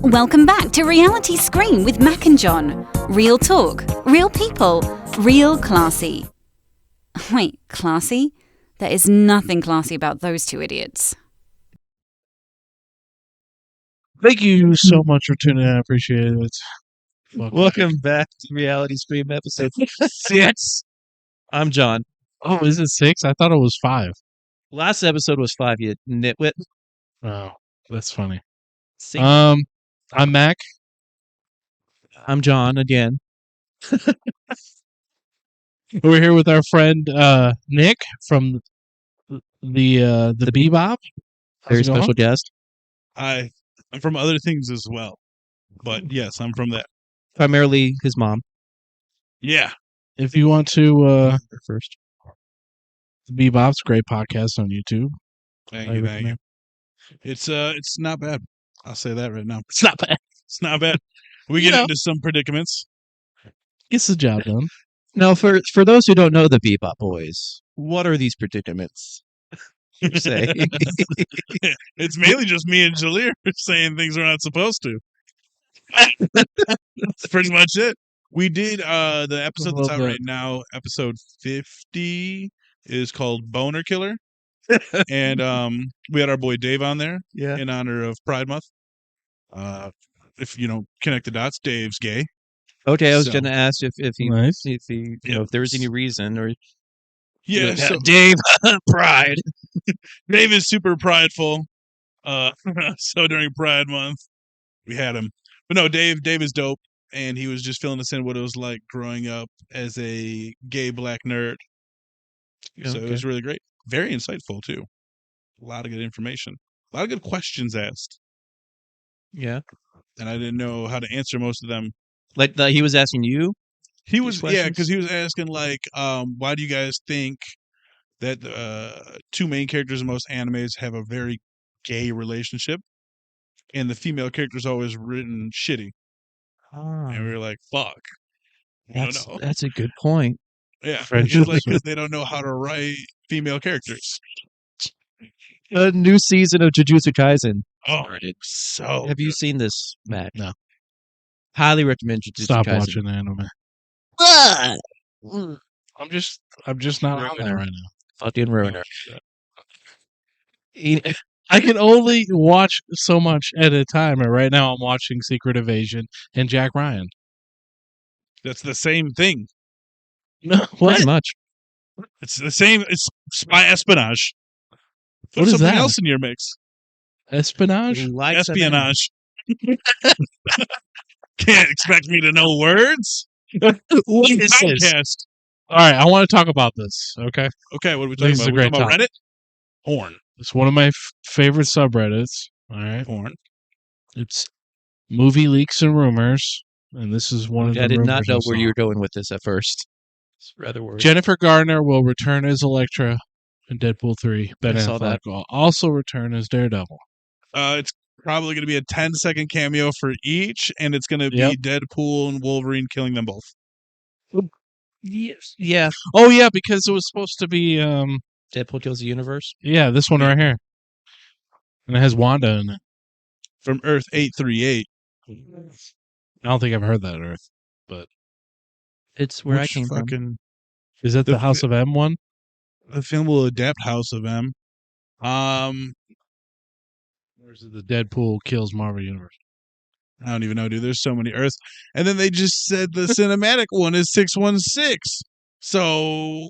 Welcome back to Reality Scream with Mac and John. Real talk, real people, real classy. Wait, classy? There is nothing classy about those two idiots. Thank you so much for tuning in. I appreciate it. Welcome back to Reality Scream episode 6. I'm John. Oh, is it 6? I thought it was 5. Last episode was 5, you nitwit. Oh, that's funny. Sing. I'm Mac. I'm John again. We're here with our friend Nick from the Bebop. Very special guest. I'm from other things as well. But yes, I'm from that. Primarily his mom. Yeah. If you want to First. the Bebop's a great podcast on YouTube. Thank you. It's not bad. I'll say that right now. It's not bad. It's not bad. We get into some predicaments. Gets the job done. Now, for those who don't know the BebopBoys, what are these predicaments? You say. It's mainly just me and Jalir saying things we're not supposed to. That's pretty much it. We did the episode that's out right now, episode 50, is called Boner Killer. And we had our boy Dave on there in honor of Pride Month. If you know, connect the dots, Dave's gay. Okay, I was going to ask if he, Nice. if there was any reason or So Dave Pride. Dave is super prideful. So during Pride Month, we had him. But no, Dave is dope, and he was just filling us in what it was like growing up as a gay black nerd. So it was really great. Very insightful too. A lot of good information. A lot of good questions asked. Yeah. And I didn't know how to answer most of them. Like he was asking you? He was, because he was asking like, why do you guys think that two main characters in most animes have a very gay relationship, and the female character is always written shitty? And we were like, "Fuck, I don't know." That's a good point. Yeah, it's like because they don't know how to write female characters. A new season of Jujutsu Kaisen. Oh, so have you seen this, Matt? No. Highly recommend Jujutsu Stop Kaisen. watching anime. I'm just not on there right now. Fucking ruiner. I can only watch so much at a time, and right now I'm watching Secret Invasion and Jack Ryan. That's the same thing. No, what? Pretty much. It's the same. It's spy espionage. Put What is something that? else in your mix. Espionage? Espionage. Can't expect me to know words. What is this? Podcast. All right, I want to talk about this. Okay, Okay, what are we talking This is about? a We're great talking about topic. Reddit? Porn. it's one of my favorite subreddits. All right, Porn. it's movie leaks and rumors, and this is one of the I did not rumors know I where saw. you were going with this at first. It's rather worried. Jennifer Garner will return as Elektra in Deadpool 3. Ben I saw Affleck that. will also return as Daredevil. It's probably going to be a 10-second cameo for each, and it's going to be Yep. Deadpool and Wolverine killing them both. Yes. Yeah. Oh yeah, because it was supposed to be Deadpool kills the universe. yeah, this one right here. And it has Wanda in it. From Earth 838. I don't think I've heard that Earth, but It's where I Which came from. fucking is that the House of M one? The film will adapt House of M. Or is it the Deadpool kills Marvel Universe? I don't even know, dude. There's so many Earths. And then they just said the cinematic one is 616. So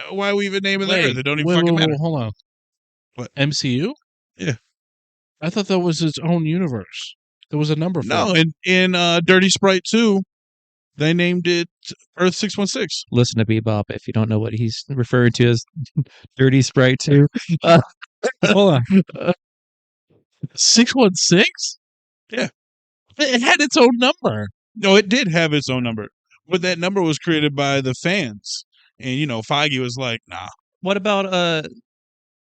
why are we even naming that Earth? It don't even fucking matter. Hold on. What? MCU? Yeah. I thought that was its own universe. There was a number for No, it. in Dirty Sprite 2, they named it Earth 616. Listen to Bebop if you don't know what he's referring to as Dirty Sprite 2. Hold on. 616? Yeah. It had its own number. No, it did have its own number. But that number was created by the fans. And, you know, Feige was like, nah. What about,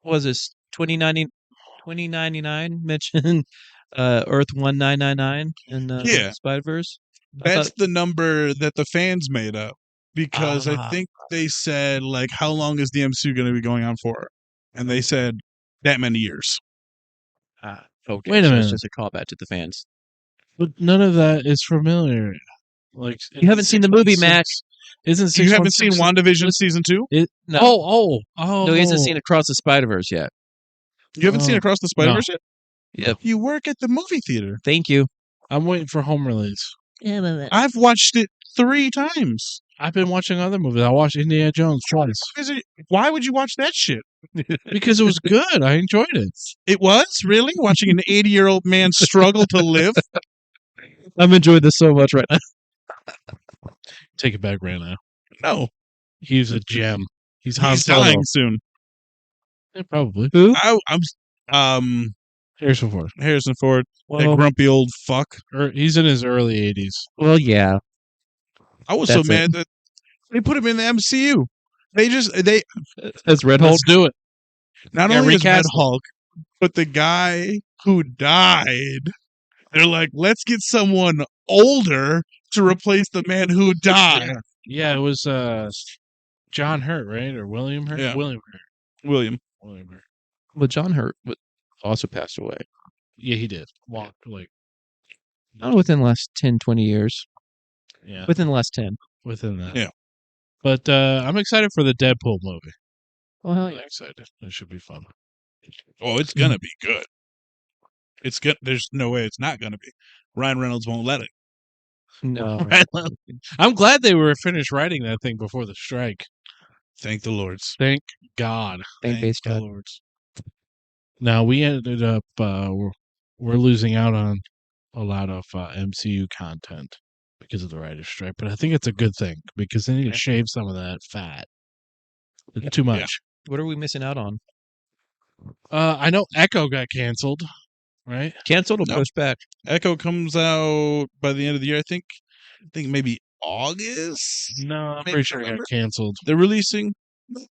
was this 2099 mentioned Earth 1999 in Spider-Verse? That's the number that the fans made up. Because I think they said, like, how long is the MCU going to be going on for? And they said that many years. Okay, Wait a so minute. it's just a callback to the fans. But none of that is familiar. Like You haven't seen the movie, Mac. Isn't You haven't seen 616 WandaVision season 2? No. Oh. No, he hasn't seen Across the Spider-Verse yet. You haven't seen Oh, Across the Spider-Verse yet? Yep. You work at the movie theater. Thank you. I'm waiting for home release. I've watched it 3 times. I've been watching other movies. I watched Indiana Jones twice Why would you watch that shit? because it was good. I enjoyed it. It was? Really? Watching an 80-year-old man struggle to live? I'm enjoying this so much right now. Take it back right now. No. He's a gem. He's Han He's Solo. dying soon. Yeah, probably. Who? Harrison Ford. Harrison Ford, that Well, grumpy old fuck. He's in his early 80s. well, yeah. I was That's so mad that they put him in the MCU. They That's Red Hulk. Let's do it. not Yeah, only is Red recast him. Hulk, but the guy who died. They're like, let's get someone older to replace the man who died. Yeah, it was John Hurt, right? Or William Hurt? Yeah. William Hurt. William. Well, John Hurt also passed away. Yeah, he did. Walked like Not within the last 10, 20 years. yeah, Within the last 10. within that. Yeah. But I'm excited for the Deadpool movie. Well, hell I'm yeah. excited. It should be fun. Oh, it's gonna be good. It's good. There's no way it's not gonna be. Ryan Reynolds won't let it. No. I'm glad they were finished writing that thing before the strike. Thank the Lords. Thank God. Thank base the God. Lords. Now we ended up we're losing out on a lot of MCU content because of the writer's strike, but I think it's a good thing because they need to shave some of that fat. It's too much. What are we missing out on? I know Echo got canceled, right? Canceled or No. pushed back? Echo comes out by the end of the year. I think maybe August. No, I'm Maybe pretty sure it got November? canceled. They're releasing.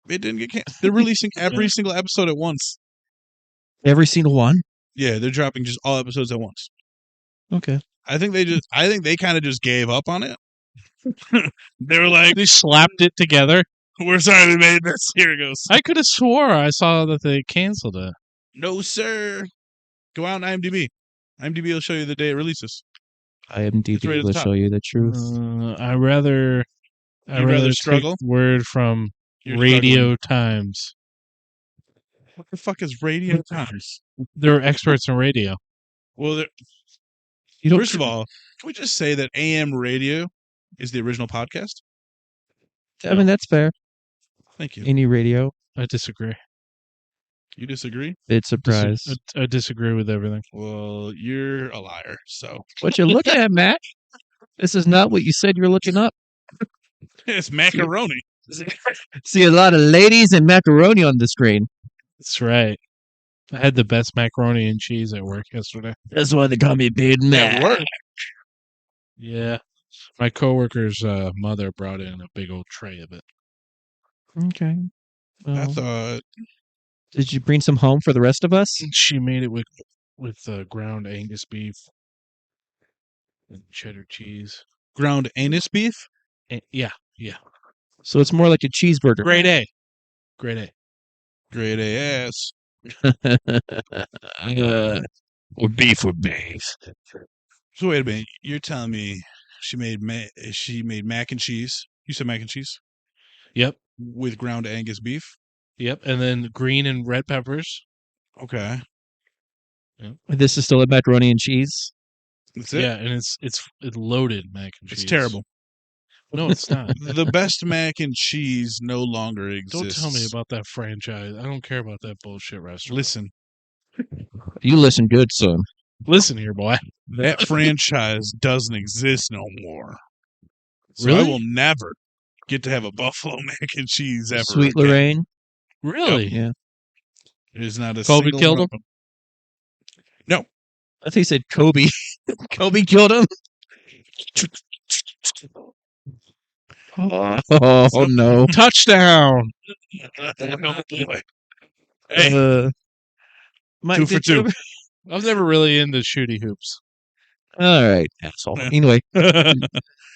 It didn't get canceled. They're releasing every single episode at once. Every single one? Yeah, they're dropping just all episodes at once. Okay. I think they kind of just gave up on it. They were like, They slapped it together. "We're sorry we made this. Here it goes." I could have swore I saw that they canceled it. No, sir. Go out on IMDb. IMDb will show you the day it releases. IMDb right at the will top. show you the truth. I rather You'd rather struggle? take word from You're Radio Times. What the fuck is Radio Times? They're experts in radio. Well, You don't first of all, can we just say that AM radio is the original podcast? I mean, that's fair. Thank you. Any radio, I disagree. You disagree? bit surprise. I disagree with everything. Well, you're a liar. So What you looking at, Matt? This is not what you said you were looking up. it's macaroni. See a lot of ladies and macaroni on the screen. That's right. I had the best macaroni and cheese at work yesterday. That's why they call me Big At work. Yeah. My coworker's mother brought in a big old tray of it. Okay. I Well, thought did you bring some home for the rest of us? She made it with ground Angus beef and cheddar cheese. ground anus beef. Yeah. So it's more like a cheeseburger. Grade A. Grade A. Grade A ass. Or beef with beef. So wait a minute. You're telling me she made mac and cheese? You said mac and cheese Yep. with ground Angus beef. Yep. And then green and red peppers. Okay, This is still a macaroni and cheese. that's it. Yeah, and it's loaded mac and cheese. It's terrible. No, it's not. The best mac and cheese no longer exists. Don't tell me about that franchise. I don't care about that bullshit restaurant. Listen, You listen good, son. Listen here, boy. that franchise doesn't exist no more. So I Really? will never get to have a buffalo mac and cheese ever. Sweet again. Lorraine. Really? Yeah. There's not a Kobe single killed one him? of them. No, I think he said Kobe. Kobe killed him. Oh no. Touchdown. Oh, boy. Hey, Mike, 2 for did you 2. ever- I was never really into shooty hoops. All right, asshole. Anyway,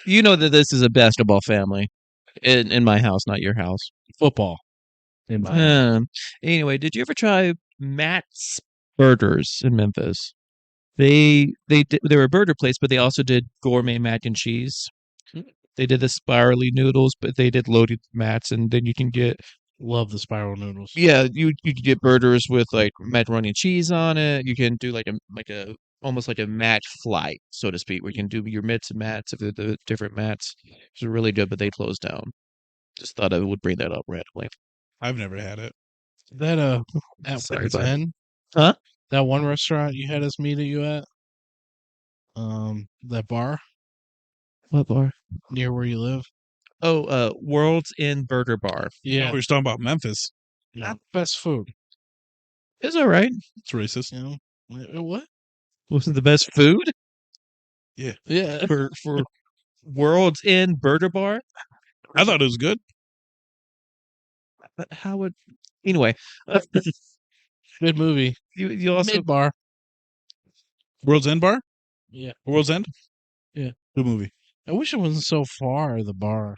you know that this is a basketball family in my house, not your house. Football. In my Anyway, did you ever try Matt's Burgers in Memphis? They were a burger place, but they also did gourmet mac and cheese. They did the spirally noodles, but they did loaded mats, and then you can get Love the spiral noodles. you can get burgers with like macaroni and cheese on it. You can do like a almost like a mat flight, so to speak, where you can do your mits and mats of the different mats. It's really good, but they closed down. Just thought I would bring that up randomly. I've never had it. That at Sorry, Wits bud. End, Huh? that one restaurant you had us meet at you at, that bar What bar? near where you live. Oh, World's End Burger Bar. Yeah, We were talking about Memphis. not best food. It's all right. It's racist. You know what? Wasn't the best food Yeah, for World's End Burger Bar. I thought it was good. But how would anyway? good movie. You also Mid bar. World's End Bar? Yeah, World's End? Yeah. Good movie. I wish it wasn't so far. The bar.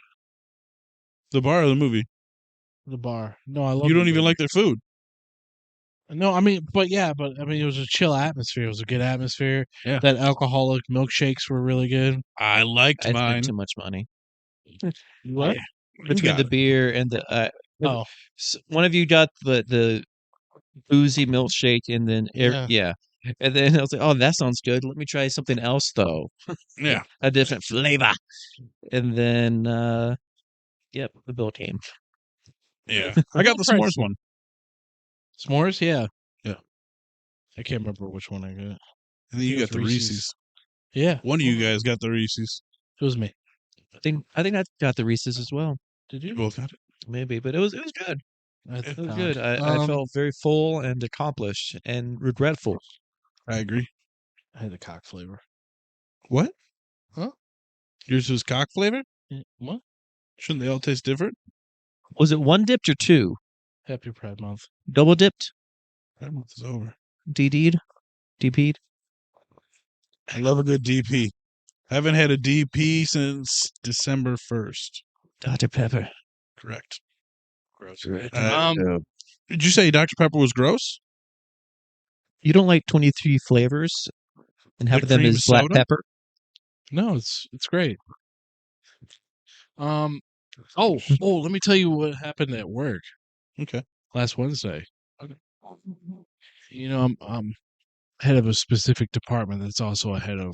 The bar or the movie? The bar. No, I love. You don't the even movie. like their food. No, I mean, but I mean, it was a chill atmosphere. It was a good atmosphere. Yeah. That alcoholic milkshakes were really good. I liked I mine. spent too much money What? between got the it. beer and the. Oh, One of you got the boozy milkshake, and then Yeah. and then I was like, oh, that sounds good. Let me try something else though, Yeah. a different flavor. And then, yep, the bill came. Yeah. I got the Price. s'mores one. s'mores. Yeah. Yeah. I can't remember which one I got. And then you It was got the Reese's. Yeah, One of you guys got the Reese's. it was me. I think I got the Reese's as well, Did You you? both got it. maybe, but it was good. I It was thought. good. I felt very full and accomplished and regretful. I agree. I had the cock flavor. What? Huh? Yours was cock flavor? What? Shouldn't they all taste different? Was it one dipped or two? Happy Pride Month. Double dipped? That month is over. DD'd? DP'd? I love a good DP. I haven't had a DP since December 1st. Dr. Pepper. Correct. Gross. Did you say Dr. Pepper was gross? You don't like 23 flavors and half Like of them cream is black soda? pepper? No, it's great. Oh, let me tell you what happened at work Okay. last Wednesday. You know, I'm head of a specific department that's also a head of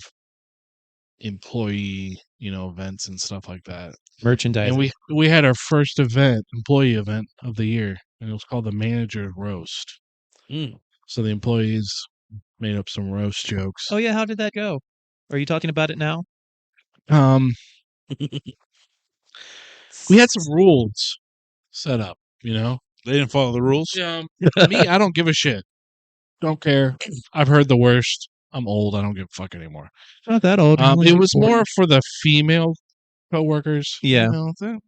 employee, events and stuff like that. Merchandising. And we had our first employee event of the year, and it was called the Manager Roast. Mm. So the employees made up some roast jokes. Oh, yeah. How did that go? Are you talking about it now? We had some rules set up, They didn't follow the rules? Me, I don't give a shit. Don't care. I've heard the worst. I'm old. I don't give a fuck anymore. Not that old. It was more for the female coworkers. Yeah.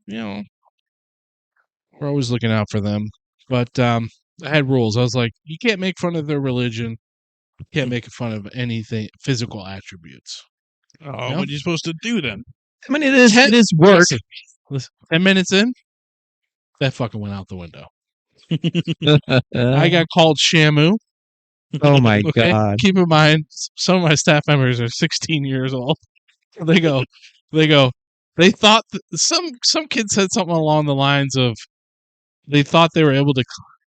We're always looking out for them. But I had rules. I was like, you can't make fun of their religion. You can't make fun of anything, physical attributes. Oh, what are you supposed to do then? I mean, it is work. Listen, 10 minutes in, that fucking went out the window. I got called Shamu. Oh my Okay? God. Keep in mind, some of my staff members are 16 years old. They thought some kid said something along the lines of they thought they were able to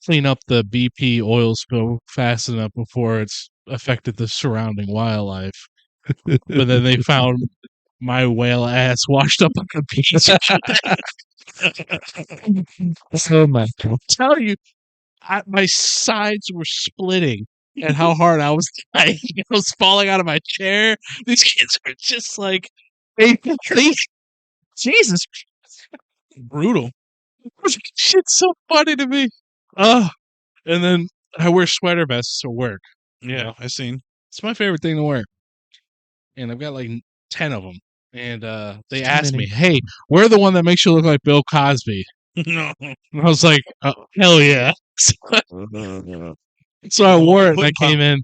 clean up the BP oil spill fast enough before it's affected the surrounding wildlife. But then they found my whale ass washed up on the beach. Oh my God. I'm telling you, my sides were splitting at how hard I was dying. I was falling out of my chair. These kids were just like, Jesus, Brutal. shit's so funny to me. And then I wear sweater vests to work. Yeah, I seen. It's my favorite thing to wear. And I've got like 10 of them. And they Too asked many. me, hey, wear the one that makes you look like Bill Cosby. No. And I was like, oh, hell yeah. So I wore it and I came in.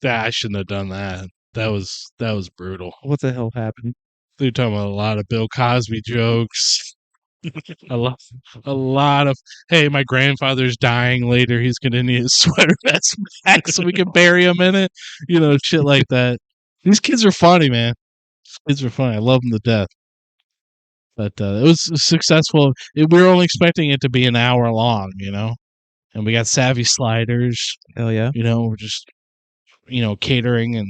I shouldn't have done that. That was brutal. What the hell happened? They're talking about a lot of Bill Cosby jokes. a lot of, hey, my grandfather's dying later. He's going to need his sweater vest back so we can bury him in it. Shit like that. These kids are funny, man. Kids are funny. I love them to death. But it was successful. We were only expecting it to be an hour long, and we got savvy sliders. Hell yeah. We're just, catering and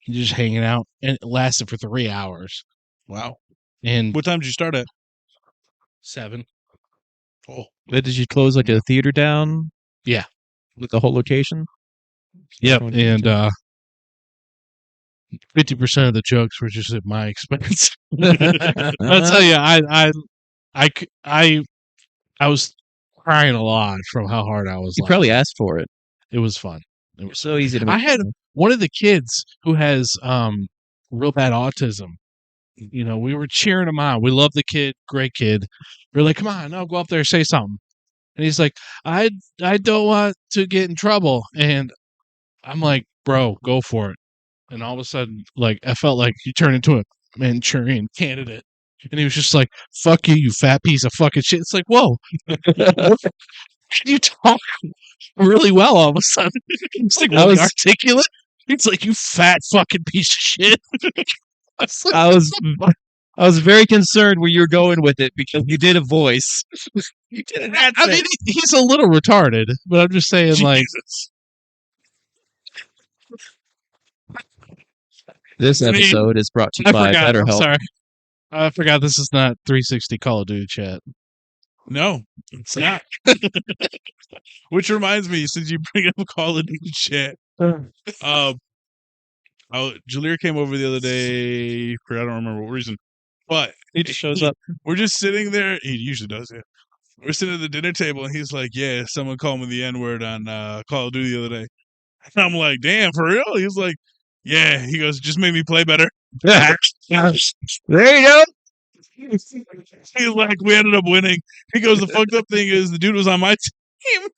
just hanging out. And it lasted for 3 hours. Wow. And What time did you start at? 7. Oh, Did you close like a theater down? Yeah. With the whole location? Yep. Everyone And did 50% of the jokes were just at my expense. I'll tell you, I was crying a lot from how hard I was. You probably asked for it. It was fun. It was So easy to make. I had one of the kids who has real bad autism. We were cheering him on. We love the kid, great kid. We're like, come on, no, go up there, say something. And he's like, I don't want to get in trouble. And I'm like, bro, go for it. And all of a sudden, like, I felt like he turned into a Manchurian candidate. And he was just like, fuck you, you fat piece of fucking shit. It's like, whoa. You talk really well all of a sudden. It's like really articulate. It's like, you fat fucking piece of shit. I was very concerned where you're going with it because you did a voice. You did an accent. I mean, he's a little retarded, but I'm just saying, like, Jesus. This episode is brought to you by I'm BetterHelp. sorry. I forgot this is not 360 Call of Duty chat. No, it's not. Which reminds me, since you bring up Call of Duty chat, Jalir came over the other day for I don't remember what reason, but He just shows up. we're just sitting there. He usually does, yeah. We're sitting at the dinner table, and he's like, "Yeah, someone called me the N-word on Call of Duty the other day." And I'm like, "Damn, for real?" He's like, "Yeah." He goes, "Just made me play better." There you go. He's like, "We ended up winning." He goes, "The fucked up thing is the dude was on my team,"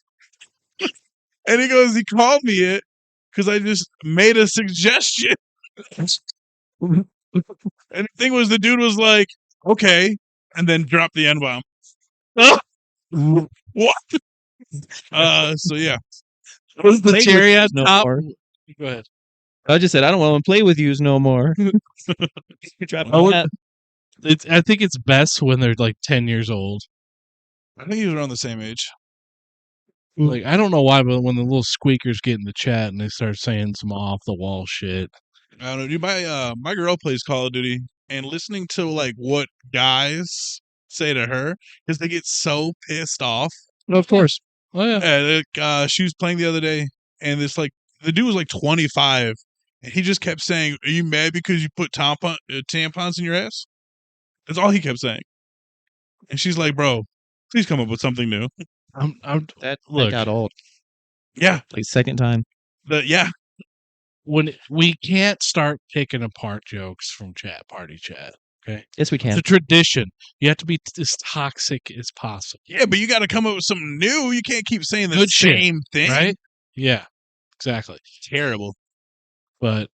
and he goes, "He called me it because I just made a suggestion." And the thing was, the dude was like, "Okay," and then dropped the N-bomb. What? So yeah. Was the Play cherry with on yous no top? more. Go ahead. I just said I don't want to play with yous no more. You dropped I would- that. I think it's best when they're like 10 years old. I think he was around the same age. Like, I don't know why, but when the little squeakers get in the chat and they start saying some off the wall shit. I don't know. Dude, my girl plays Call of Duty, and listening to like what guys say to her because they get so pissed off. Of course. Oh, yeah. And she was playing the other day, and this like the dude was like 25, and he just kept saying, "Are you mad because you put tampons in your ass?" That's all he kept saying. And she's like, "Bro, please come up with something new." That Look. got old. Yeah, Like second time. yeah. When we can't start picking apart jokes from party chat. Okay. Yes, we It's can. a tradition. You have to be as toxic as possible. Yeah, but you got to come up with something new. You can't keep saying the Good shit, same thing. Right? Yeah. Exactly. Terrible. But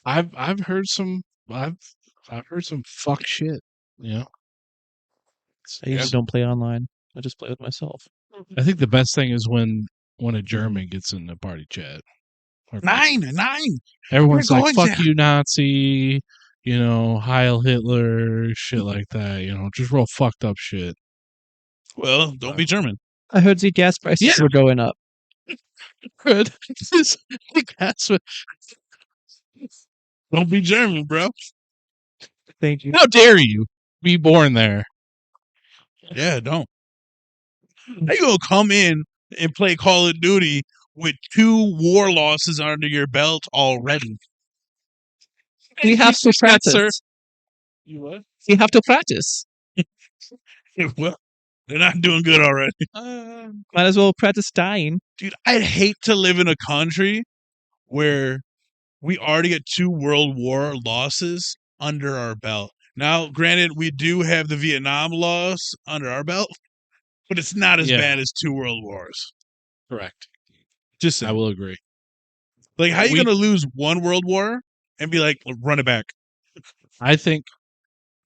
I've heard some fuck shit. I usually don't play online. I just play with myself. I think the best thing is when a German gets in the party chat. Or- Nine. Everyone's We're like, going fuck to- you, Nazi, Heil Hitler, shit like that, just real fucked up shit. Well, don't be German. I heard the gas prices were going up. Good. That's what, Don't be German, bro. Thank you. how dare you be born there? Yeah, don't. How you gonna come in and play Call of Duty with 2 war losses under your belt already? We have to practice. Sir. You what? We have to practice. Well, they're not doing good already. Might as well practice dying. Dude, I'd hate to live in a country where we already get 2 World War losses under our belt. Now, granted, we do have the Vietnam loss under our belt, but it's not as bad as 2 World Wars. Correct. Just I saying. will agree. Like, how are you going to lose 1 World War and be like, run it back? I think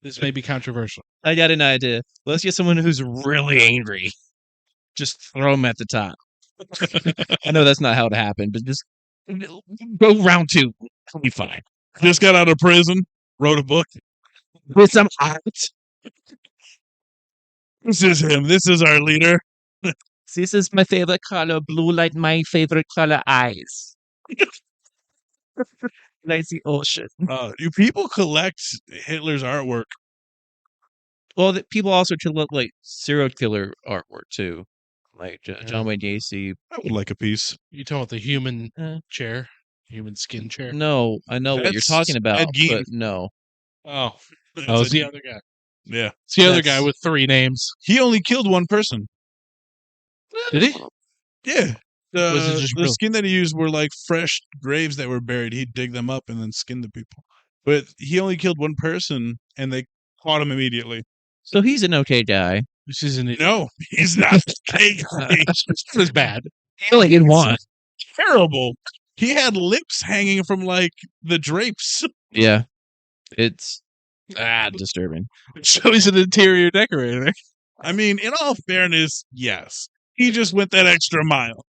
This may be controversial. I got an idea. Let's get someone who's really angry. Just throw him at the top. I know that's not how it happened, but just go round 2. It'll be fine. Just got out of prison, wrote a book. With some art. This is him. This is our leader. This is my favorite color, blue, like my favorite color eyes. Like the ocean. Do people collect Hitler's artwork? Well, people also look like serial killer artwork too, like John Wayne Gacy. I would like a piece. You talking about the human chair, human skin chair? No, I know what you're That's talking about, Ed Gein. but no. Oh, That's it's Ed the Gein. other guy. Yeah. It's the other That's- guy with 3 names. He only killed one person. Did he? Yeah. Was it just The real- skin that he used were like fresh graves that were buried. He'd dig them up and then skin the people. But he only killed one person and they caught him immediately. So he's an okay guy. This isn't it. No, he's not. He's It was bad. He only did one. terrible. He had lips hanging from like the drapes. Yeah, it's disturbing. So he's an interior decorator. I mean, in all fairness, yes. He just went that extra mile.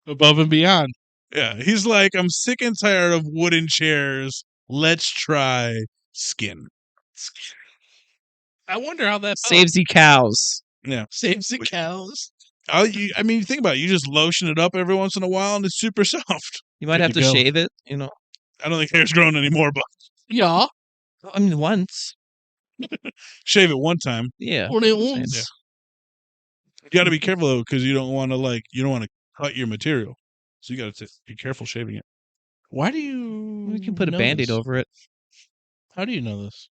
Above and beyond. Yeah, he's like, I'm sick and tired of wooden chairs. Let's try skin. I wonder how that Saves the cows. Yeah. saves the cows. I mean, think about it. You just lotion it up every once in a while and it's super soft. You might Good have to to go. shave it. You know, I don't think hair's growing anymore, but Yeah. I mean once. shave it one time. Yeah. What it Saying. wants. You got to be careful though, because you don't want to cut your material. So you got to be careful shaving it. Why do you? We can put a know band-aid this? over it. How do you know this?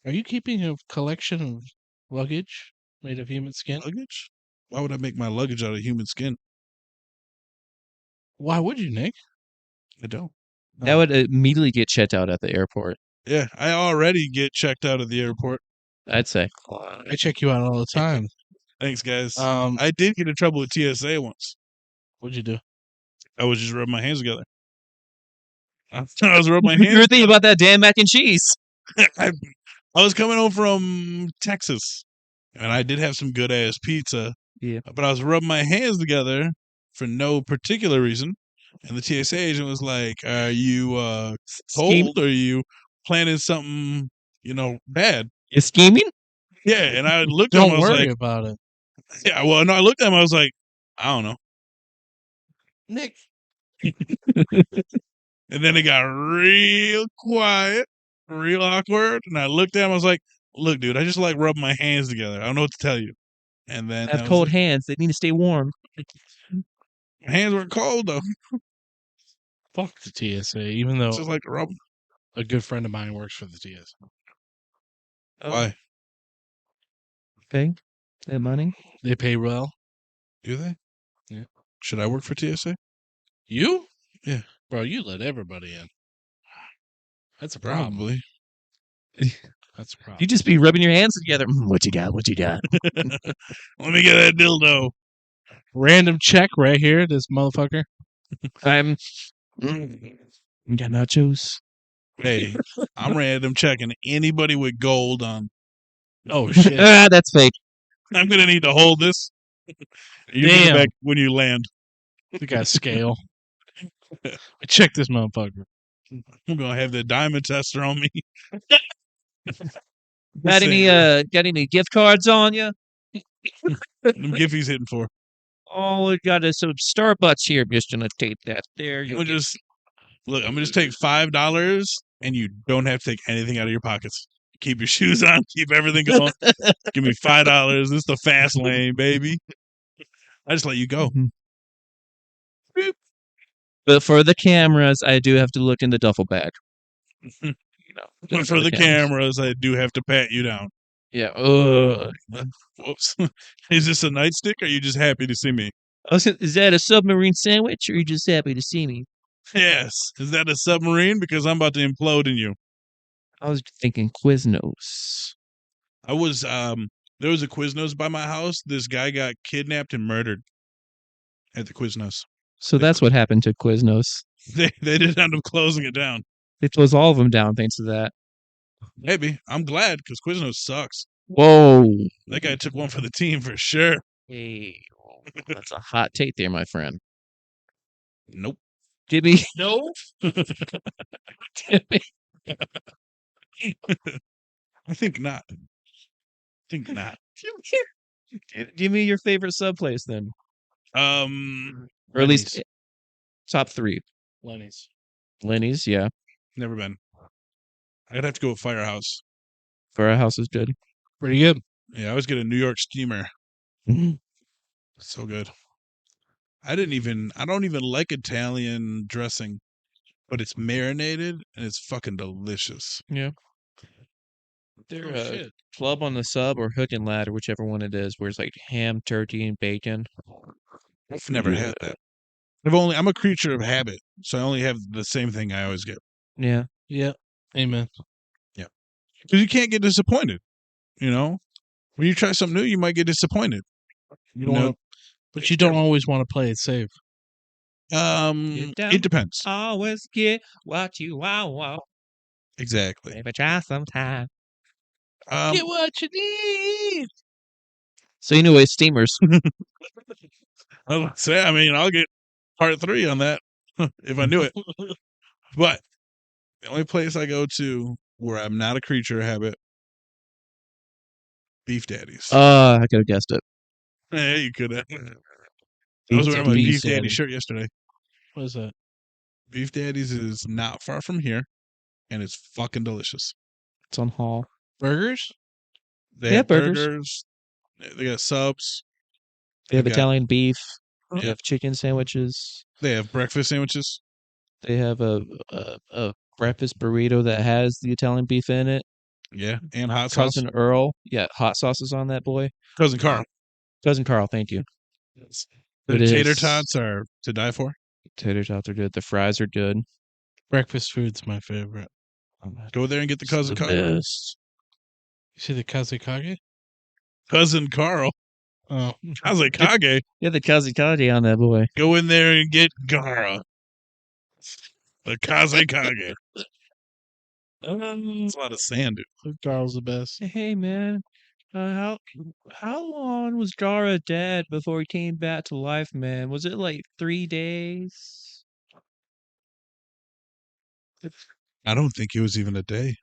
Are you keeping a collection of luggage made of human skin? Luggage? Why would I make my luggage out of human skin? Why would you, Nick? I don't. That would immediately get checked out at the airport. Yeah, I already get checked out at the airport. I'd say. I check you out all the time. Thanks, guys. Um, I did get in trouble with TSA once. what'd you do? I was just rubbing my hands together. I was rubbing my You were hands. thinking about that damn mac and cheese. I was coming home from Texas, and I did have some good ass pizza. Yeah. But I was rubbing my hands together for no particular reason, and the TSA agent was like, "Are you Scheme- cold? Or are you planning something, bad?" You scheming? Yeah, and I looked at him. Don't I was worry like, about it, "Yeah." Well, no, I looked at him. I was like, "I don't know." Nick. And then it got real quiet, real awkward. And I looked at him. I was like, "Look, dude, I just like rubbing my hands together. I don't know what to tell you." And then Have that was cold it. hands. They need to stay warm. My hands were cold though. Fuck the TSA. Even though It's just like rub. a good friend of mine works for the TSA. Oh, Why Okay. That money. They pay well. do they? Yeah. Should I work for TSA? You? Yeah. Bro, you let everybody in. That's a problem. Probably. That's a problem. You just be rubbing your hands together. What you got? What you got? Let me get that dildo. Random check right here, this motherfucker. I'm. You got nachos? Hey, I'm random checking anybody with gold on. Oh shit. That's fake. I'm gonna need to hold this. You get it Damn. back when you land. We got scale. Check this motherfucker. I'm gonna have the diamond tester on me. Got any gift cards on you? Them Giphy's hitting for. Oh, we got some Starbucks here. Just gonna take that there. I'm gonna just take $5, and you don't have to take anything out of your pockets. Keep your shoes on. Keep everything going. Give me $5. This is the fast lane, baby. I just let you go. But for the cameras, I do have to look in the duffel bag. But for the cameras, I do have to pat you down. Yeah. Whoops. Is this a nightstick, or are you just happy to see me? Is that a submarine sandwich, or are you just happy to see me? Yes. Is that a submarine? Because I'm about to implode in you. I was thinking Quiznos. I was there was a Quiznos by my house. This guy got kidnapped and murdered at the Quiznos. So that's what happened to Quiznos. They did end up closing it down. They closed all of them down thanks to that. Maybe. I'm glad because Quiznos sucks. Whoa. That guy took one for the team for sure. Hey, that's a hot take there, my friend. Nope. Jimmy. No. Jimmy. I think not. Think not. Give me your favorite sub place then. Or at least Lenny's. top 3. Lenny's. Lenny's, yeah. Never been. I'd have to go with Firehouse. Firehouse is good. Pretty good. Yeah, I always get a New York steamer. So good. I don't even like Italian dressing, but it's marinated and it's fucking delicious. Yeah. They're Oh, shit. club on the sub or hook and ladder, whichever one it is, where it's like ham, turkey, and bacon. I've never had that. I'm a creature of habit, so I only have the same thing I always get. Yeah. Yeah. Amen. Because you can't get disappointed. You know, when you try something new, you might get disappointed. You don't wanna, but you don't always want to play it safe. It depends. Always get what you want. Exactly. Maybe try sometime. Get what you need. So anyway, steamers. I'll get part 3 on that if I knew it. But the only place I go to where I'm not a creature of habit, Beef Daddy's. I could have guessed it. Yeah, you could have. I was wearing my Beef Daddy shirt yesterday. What is that? Beef Daddy's is not far from here, and it's fucking delicious. It's on Hall. Burgers? They They have have burgers. burgers. They got subs. They have They've got- Italian beef. Yeah. They have chicken sandwiches. They have breakfast sandwiches. They have a breakfast burrito that has the Italian beef in it. Yeah, and hot sauce. Cousin Earl. Yeah, hot sauce is on that boy. Cousin Carl. Cousin Carl, thank you. The It tater is. tots are to die for. Tater tots are good. The fries are good. Breakfast food's my favorite. Go there and get the It's Cousin the Carl. best. You see the Kazekage? Cousin Carl. Oh. Kazekage. Yeah, the Kazekage on that boy. Go in there and get Gara. The Kazekage. It's a lot of sand, dude. Carl's the best. Hey man, how long was Gara dead before he came back to life, man? Was it like 3 days? I don't think it was even a day.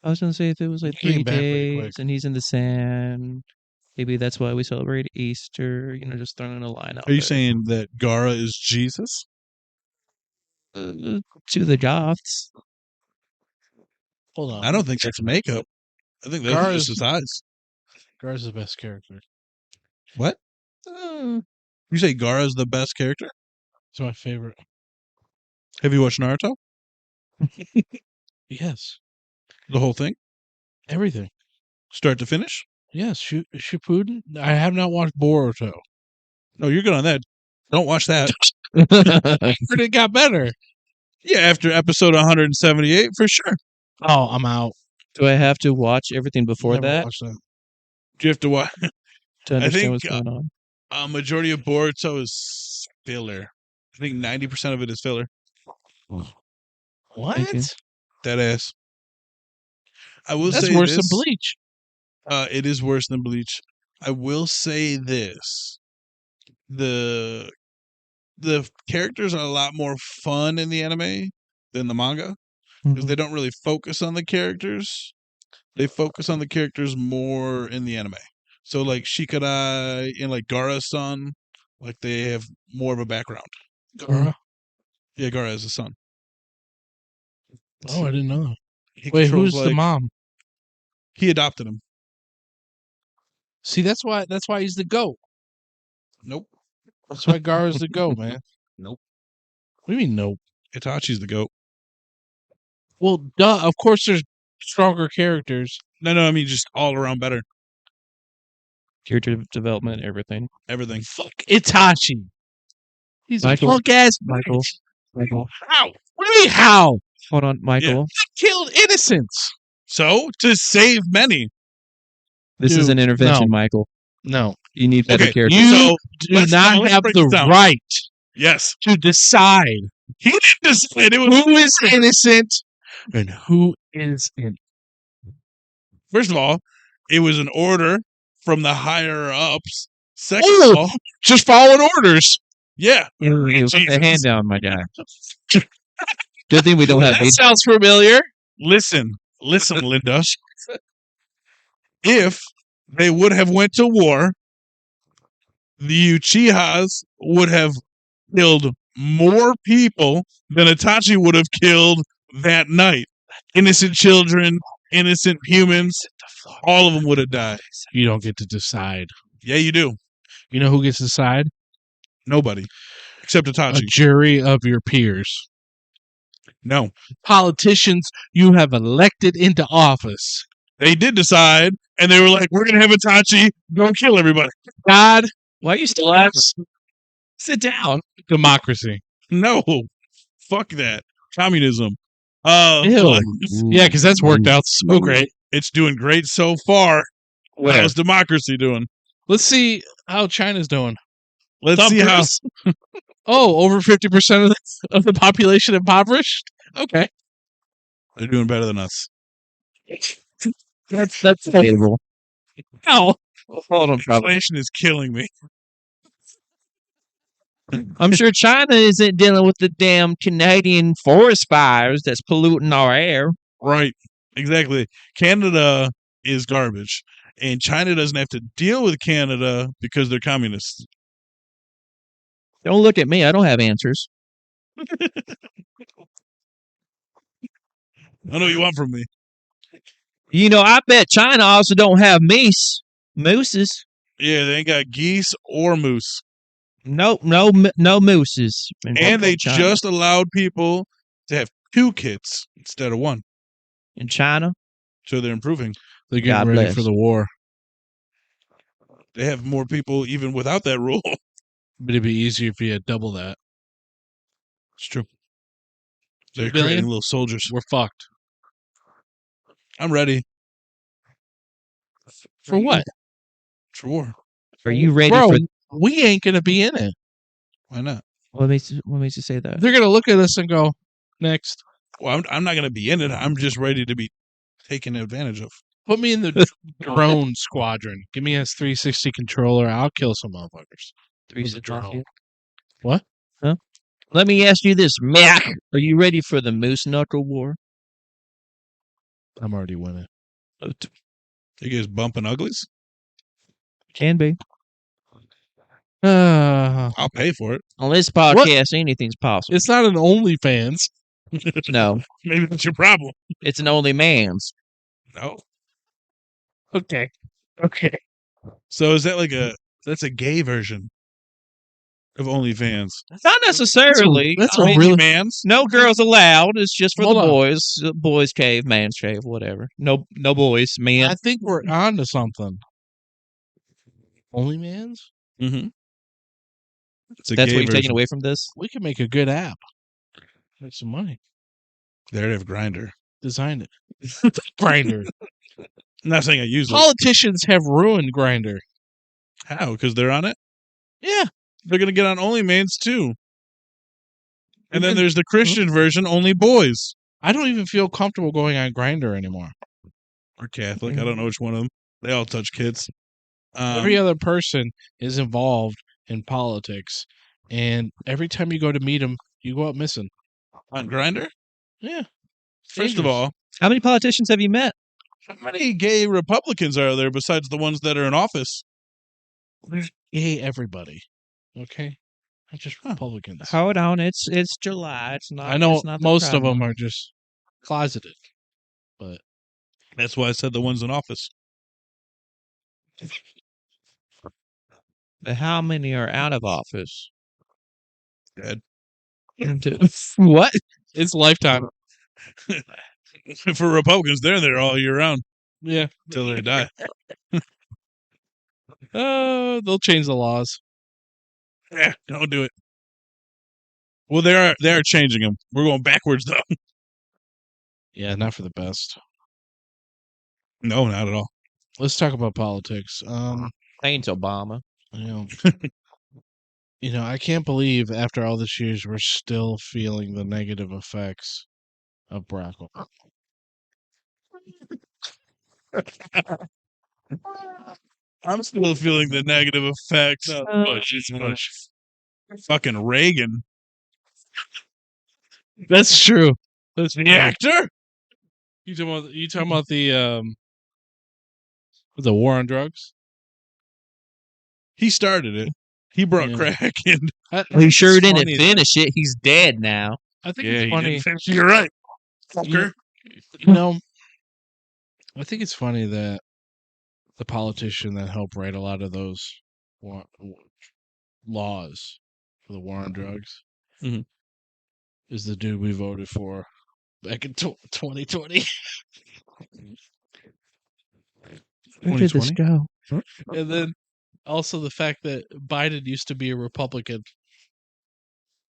I was gonna say if it was like He came 3 back pretty quick. days and he's in the sand, maybe that's why we celebrate Easter. You know, just throwing a line out. Are you there. saying that Gara is Jesus? To the Goths? Hold on. I don't think that's makeup. I think that's Gara's- just his eyes. Gar's the best character. What? Uh, You say Gara's the best character? It's my favorite. Have you watched Naruto? Yes. The whole thing? Everything. Start to finish? Yes. Shippuden. I have not watched Boruto. No, you're good on that. Don't watch that. But it got better. Yeah, after episode 178, for sure. Oh, I'm out. Do I have to watch everything before Never that watched that. Do you have to watch? to understand think, what's going on? Majority of Boruto is filler. I think 90% of it is filler. What? Thank you. That ass. I will That's say worse this. than Bleach. It is worse than Bleach. I will say this. The characters are a lot more fun in the anime than the manga because they don't really focus on the characters. They focus on the characters more in the anime. So like Shikadai and like Gara-san, like they have more of a background. Gara? Yeah, Gara has a son. Oh, I didn't know. He Wait, controls, who's the mom? He adopted him. See, that's why he's the GOAT. Nope. That's why Gara's the GOAT, man. Nope. What do you mean, no? Itachi's the goat. Well, duh. Of course, there's stronger characters. No, I mean just all around better. Character development, everything. Everything. Fuck Itachi. He's Michael. a punk ass Michael. How? What do you mean, how? Hold on, Michael. He killed innocents. So to save many. This is Dude, an intervention, no. Michael. No. You need better Okay, characters. You So, do let's not have break the this down. right Yes. to decide He didn't decide it was who is innocent and who is in. First of all, it was an order from the higher ups. Second Oh! of all, Just following orders. yeah, Put the Jesus. hand down, my guy. Good thing we don't have That sounds familiar. listen, Linda. If they would have went to war, the Uchihas would have killed more people than Itachi would have killed that night. Innocent children, innocent humans, all of them would have died. You don't get to decide. Yeah, you do. You know who gets to decide? Nobody. Except A Itachi. jury of your peers. No. Politicians you have elected into office. They did decide, and they were like, we're going to have Itachi go kill everybody. God Why are you still bless Sit down. democracy. No. Fuck that. Communism. Ew. But Yeah, because that's worked out so great. it's doing great so far. Where? How's democracy doing? Let's see how China's doing. Let's see how. Oh, over 50% of the population impoverished? Okay. They're doing better than us. That's debatable. Ow. Hold on, brother. Inflation is killing me. I'm sure China isn't dealing with the damn Canadian forest fires that's polluting our air. Right. Exactly. Canada is garbage. And China doesn't have to deal with Canada because they're communists. Don't look at me. I don't have answers. I know what you want from me. You know, I bet China also don't have mooses. Yeah, they ain't got geese or moose. No mooses. And they China. just allowed people to have 2 kids instead of 1. in China. So they're improving. They're getting God ready bless. for the war. They have more people even without that rule. But it'd be easier if you had double that. It's true. They're Billion? creating little soldiers. We're fucked. I'm ready For what? for war. Are you ready Bro, for? we ain't going to be in it. Why not? What makes you say that? They're going to look at us and go, next. Well, I'm not going to be in it. I'm just ready to be taken advantage of. Put me in the drone squadron. Give me a 360 controller. I'll kill some motherfuckers. With the drone. What? Let me ask you this, Mac. Are you ready for the Moose Knuckle War? I'm already winning. You guys bumping uglies? Can be. I'll pay for it. On this podcast, anything's possible. It's not an OnlyFans. No, Maybe that's your problem. it's an only man's. No. Okay. So is that that's a gay version of OnlyFans? Not necessarily. That's I a mean, really- man's? no girls allowed. It's just for Hold the on. boys. Boys cave, man's cave, whatever. No boys, man. I think we're on to something. OnlyMans? Mm-hmm. It's a That's gay what you're taking version. away from this. We could make a good app. Make some money. They already have Grinder. Design it. Grinder. I'm not saying I use it. Politicians have ruined Grinder. How? Because they're on it? Yeah. They're going to get on OnlyMans too. And then there's the Christian version, only boys. I don't even feel comfortable going on Grinder anymore. Or Catholic. I don't know which one of them. They all touch kids. Every other person is involved in politics, and every time you go to meet them, you go out missing. On Grinder? Yeah. First of all, How many politicians have you met? how many gay Republicans are there besides the ones that are in office? There's gay everybody. Okay? Not just Republicans. Hold on, it's July. It's not. I know it's not the most of Pride them Month. are just closeted. But That's why I said the ones in office. But how many are out of office? Dead. What? it's lifetime. For Republicans, they're there all year round Yeah. until they die. They'll change the laws. Yeah, don't do it. Well, they are changing them. We're going backwards though. Yeah, not for the best. No, not at all. Let's talk about politics. Thanks, Obama. You know, I can't believe after all this years we're still feeling the negative effects of Barack Obama. I'm still feeling the negative effects. It's Bush. Fucking Reagan. That's true. That's The actor? You talking about the war on drugs? He started it. He brought Yeah. crack in. He sure It's didn't funny finish it. He's dead now. I think Yeah, it's he funny. didn't finish. You're right. Fucker. You know, I think it's funny that the politician that helped write a lot of those laws for the war on drugs Mhm. is the dude we voted for back in 2020. Where did this 2020? go? And then also the fact that Biden used to be a Republican.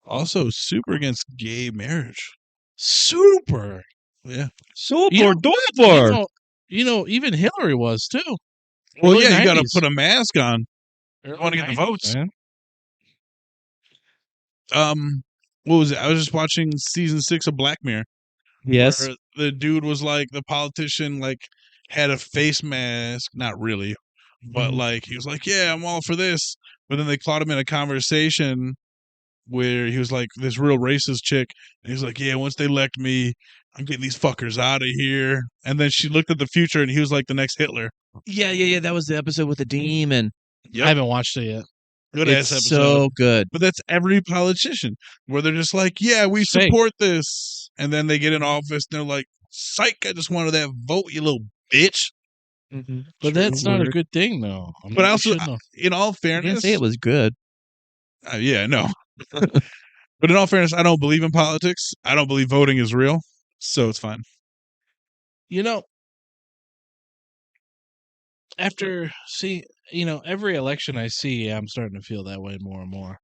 Also, super against gay marriage. Super. Yeah. Super You duper. Even Hillary was too. Well, Early yeah, you got to 90s. put a mask on. Early want to get the 90s, votes. man. What was it? I was just watching season 6 of Black Mirror. Yes. Where the dude was like, the politician, like, had a face mask. Not really. But, like, he was like, yeah, I'm all for this. But then they caught him in a conversation where he was like, this real racist chick. And he was like, yeah, once they elect me, I'm getting these fuckers out of here. And then she looked at the future and he was like the next Hitler. Yeah. That was the episode with the demon. Yep. I haven't watched it yet. Good It's ass episode. so good. But that's every politician where they're just like, yeah, we It's fake. support this. And then they get in office and they're like, psych, I just wanted that vote, you little bitch. But that's not a good thing, though. I mean, But you also, should know. in all I fairness, didn't say it was good. yeah, no. But in all fairness, I don't believe in politics. I don't believe voting is real. So it's fine. After every election I see, I'm starting to feel that way more and more.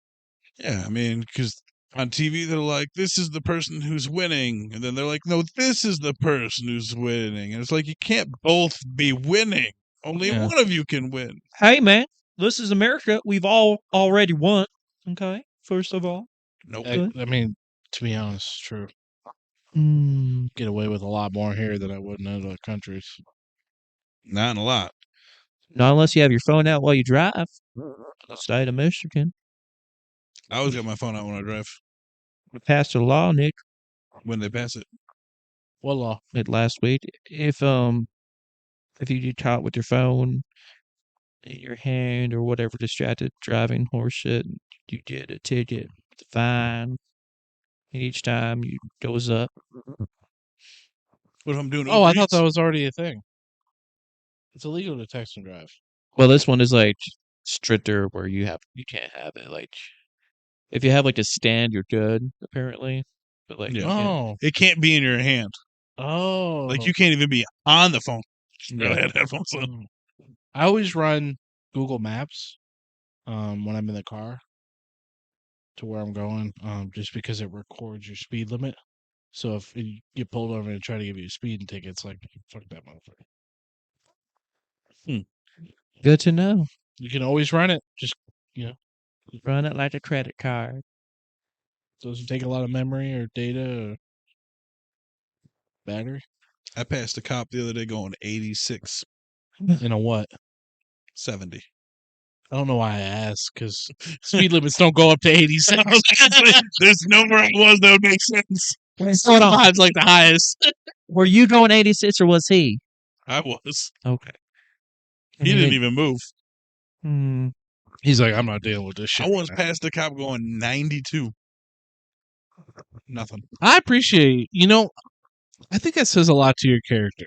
Yeah, I mean, because on TV, they're like, this is the person who's winning. And then they're like, no, this is the person who's winning. And it's like, you can't both be winning. Only Yeah. one of you can win. Hey, man, this is America. We've all already won. Okay, first of all. Nope. I mean, to be honest, it's true. Get away with a lot more here than I would in other countries. Not a lot. Not unless you have your phone out while you drive. State of Michigan. I always got my phone out when I drive. We passed a law, Nick, When they pass it. What law? last week. If you get caught with your phone in your hand or whatever, distracted driving, horse shit, you get a ticket, it's a fine. And each time you goes up. What if I'm doing Oh, I Uber thought Eats? that was already a thing. It's illegal to text and drive. Well, this one is like stricter where you can't have it. Like if you have like a stand, you're good apparently. But like Yeah. you can't. Oh. It can't be in your hand. Oh. Like, you can't even be on the phone. Yeah. I had headphones on. I always run Google Maps when I'm in the car to where I'm going, just because it records your speed limit. So if you get pulled over and try to give you a speeding ticket, it's like, fuck that motherfucker. Good to know. You can always run it. Just, Run it like a credit card. doesn't take a lot of memory or data or battery. I passed a cop the other day going 86, In a what? 70. I don't know why I asked, because speed limits don't go up to 86. There's nowhere I was that would make sense. Hold on. 5's like the highest. Were you going 86 or was he? I was. Okay. He didn't even move. He's like, I'm not dealing with this shit. I once passed a cop going 92. Nothing. I appreciate, I think that says a lot to your character.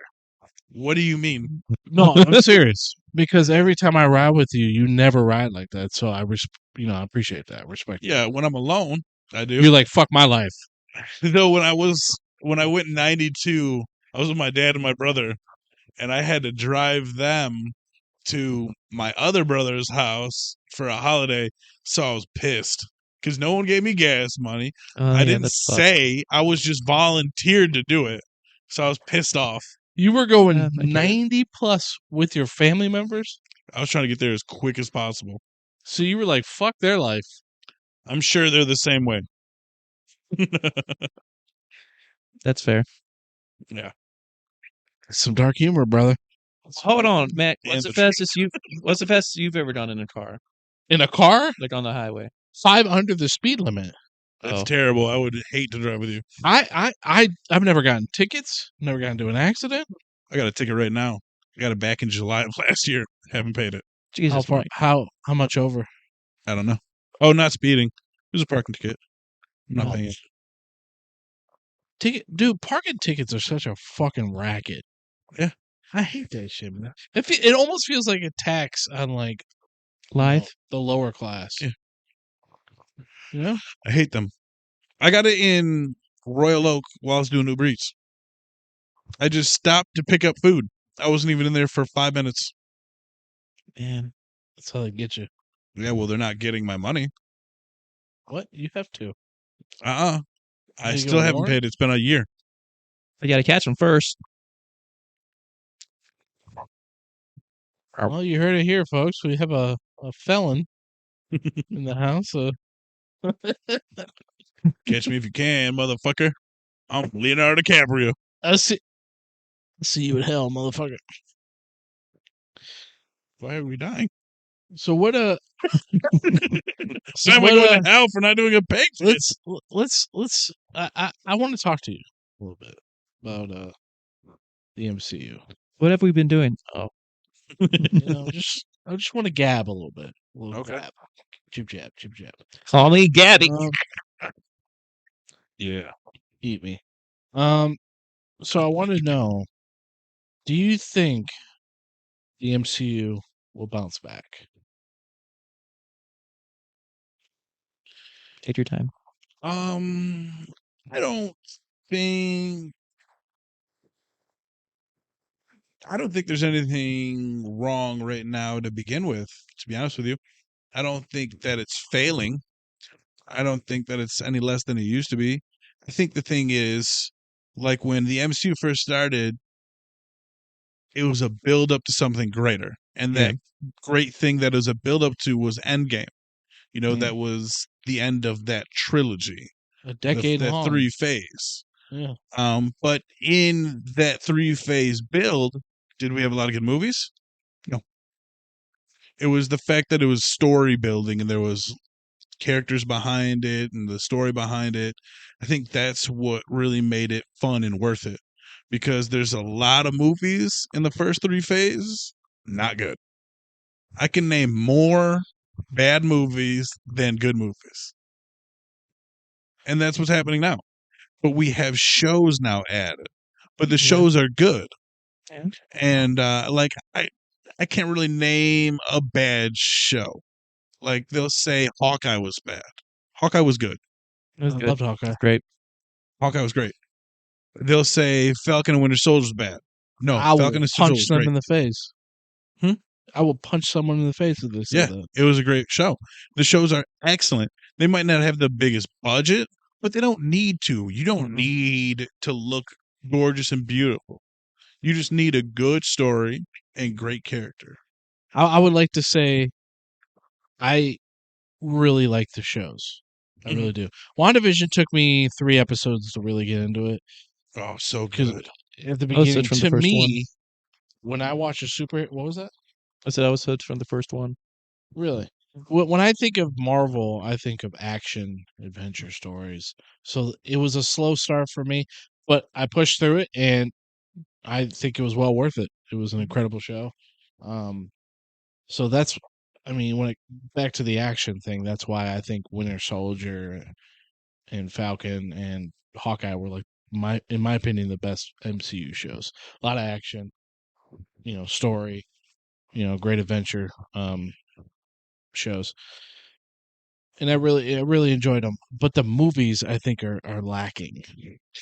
What do you mean? No, I'm serious. Because every time I ride with you, you never ride like that. So I appreciate that. Respect. Yeah, when I'm alone, I do. You're like, fuck my life. No, when I went 92, I was with my dad and my brother, and I had to drive them to my other brother's house for a holiday. So I was pissed because no one gave me gas money. I didn't say, I was just volunteered to do it. So I was pissed off. You were going okay. 90 plus with your family members? I was trying to get there as quick as possible. So you were like, fuck their life. I'm sure they're the same way. That's fair. Yeah. Some dark humor, brother. Hold on, Matt. And the What's the fastest you've ever done in a car, In a car, like on the highway? 5 under the speed limit. That's Oh. terrible. I would hate to drive with you. I've never gotten tickets. Never gotten into an accident. I got a ticket right now. I got it back in July of last year. Haven't paid it. Jesus, How far? Mike. How much over? I don't know. Oh, not speeding. It was a parking ticket. I'm not Oh. paying it. Ticket, dude. Parking tickets are such a fucking racket. Yeah. I hate that shit, man. It almost feels like a tax on like Live. the lower class. Yeah. You know? I hate them. I got it in Royal Oak while I was doing Uber Eats. I just stopped to pick up food. I wasn't even in there for 5 minutes. Man. That's how they get you. Yeah, well, they're not getting my money. What? You have to. I you still gonna haven't warn? paid. It's been a year. I gotta catch them first. Well, you heard it here, folks. We have a felon in the house. Catch me if you can, motherfucker. I'm Leonardo DiCaprio. I'll see you in hell, motherfucker. Why are we dying? So what? Why am I going to hell for not doing a pig? Let's. I want to talk to you a little bit about the MCU. What have we been doing? Oh, You know, I just want to gab a little bit. A little Okay. gab. Jib jab, jib jab. call me Gabby. Yeah. Eat me. So I want to know, do you think the MCU will bounce back? Take your time. I don't think. I don't think there's anything wrong right now to begin with, to be honest with you. I don't think that it's failing. I don't think that it's any less than it used to be. I think the thing is, like when the MCU first started, it was a build up to something greater. And that great thing that it was a build up to was Endgame. You know, that was the end of that trilogy. A decade that long. 3-phase. Yeah. But in that 3-phase build, did we have a lot of good movies? No. It was the fact that it was story building and there was characters behind it and the story behind it. I think that's what really made it fun and worth it. Because there's a lot of movies in the first 3 phases, not good. I can name more bad movies than good movies. And that's what's happening now. But we have shows now added. But the shows are good. And like I can't really name a bad show. Like they'll say Hawkeye was bad. Hawkeye was good. It was I good. loved Hawkeye. Great. Hawkeye was great. They'll say Falcon and Winter Soldier was bad. No, I will Falcon and Winter Soldier punch was them great. in the face. I will punch someone in the face if they say that. It was a great show. The shows are excellent. They might not have the biggest budget, but they don't need to. You don't need to look gorgeous and beautiful. You just need a good story and great character. I would like to say I really like the shows. I really do. WandaVision took me 3 episodes to really get into it. Oh, so Because good. at the I was beginning, hooked from the to first me, when I watch a what was that? I said I was hooked from the first one. Really? When I think of Marvel, I think of action, adventure stories. So it was a slow start for me, but I pushed through it, and I think it was well worth it. It was an incredible show. So that's, I mean, back to the action thing, that's why I think Winter Soldier and Falcon and Hawkeye were like in my opinion, the best MCU shows. A lot of action, story, great adventure shows. And I really enjoyed them. But the movies, I think, are lacking.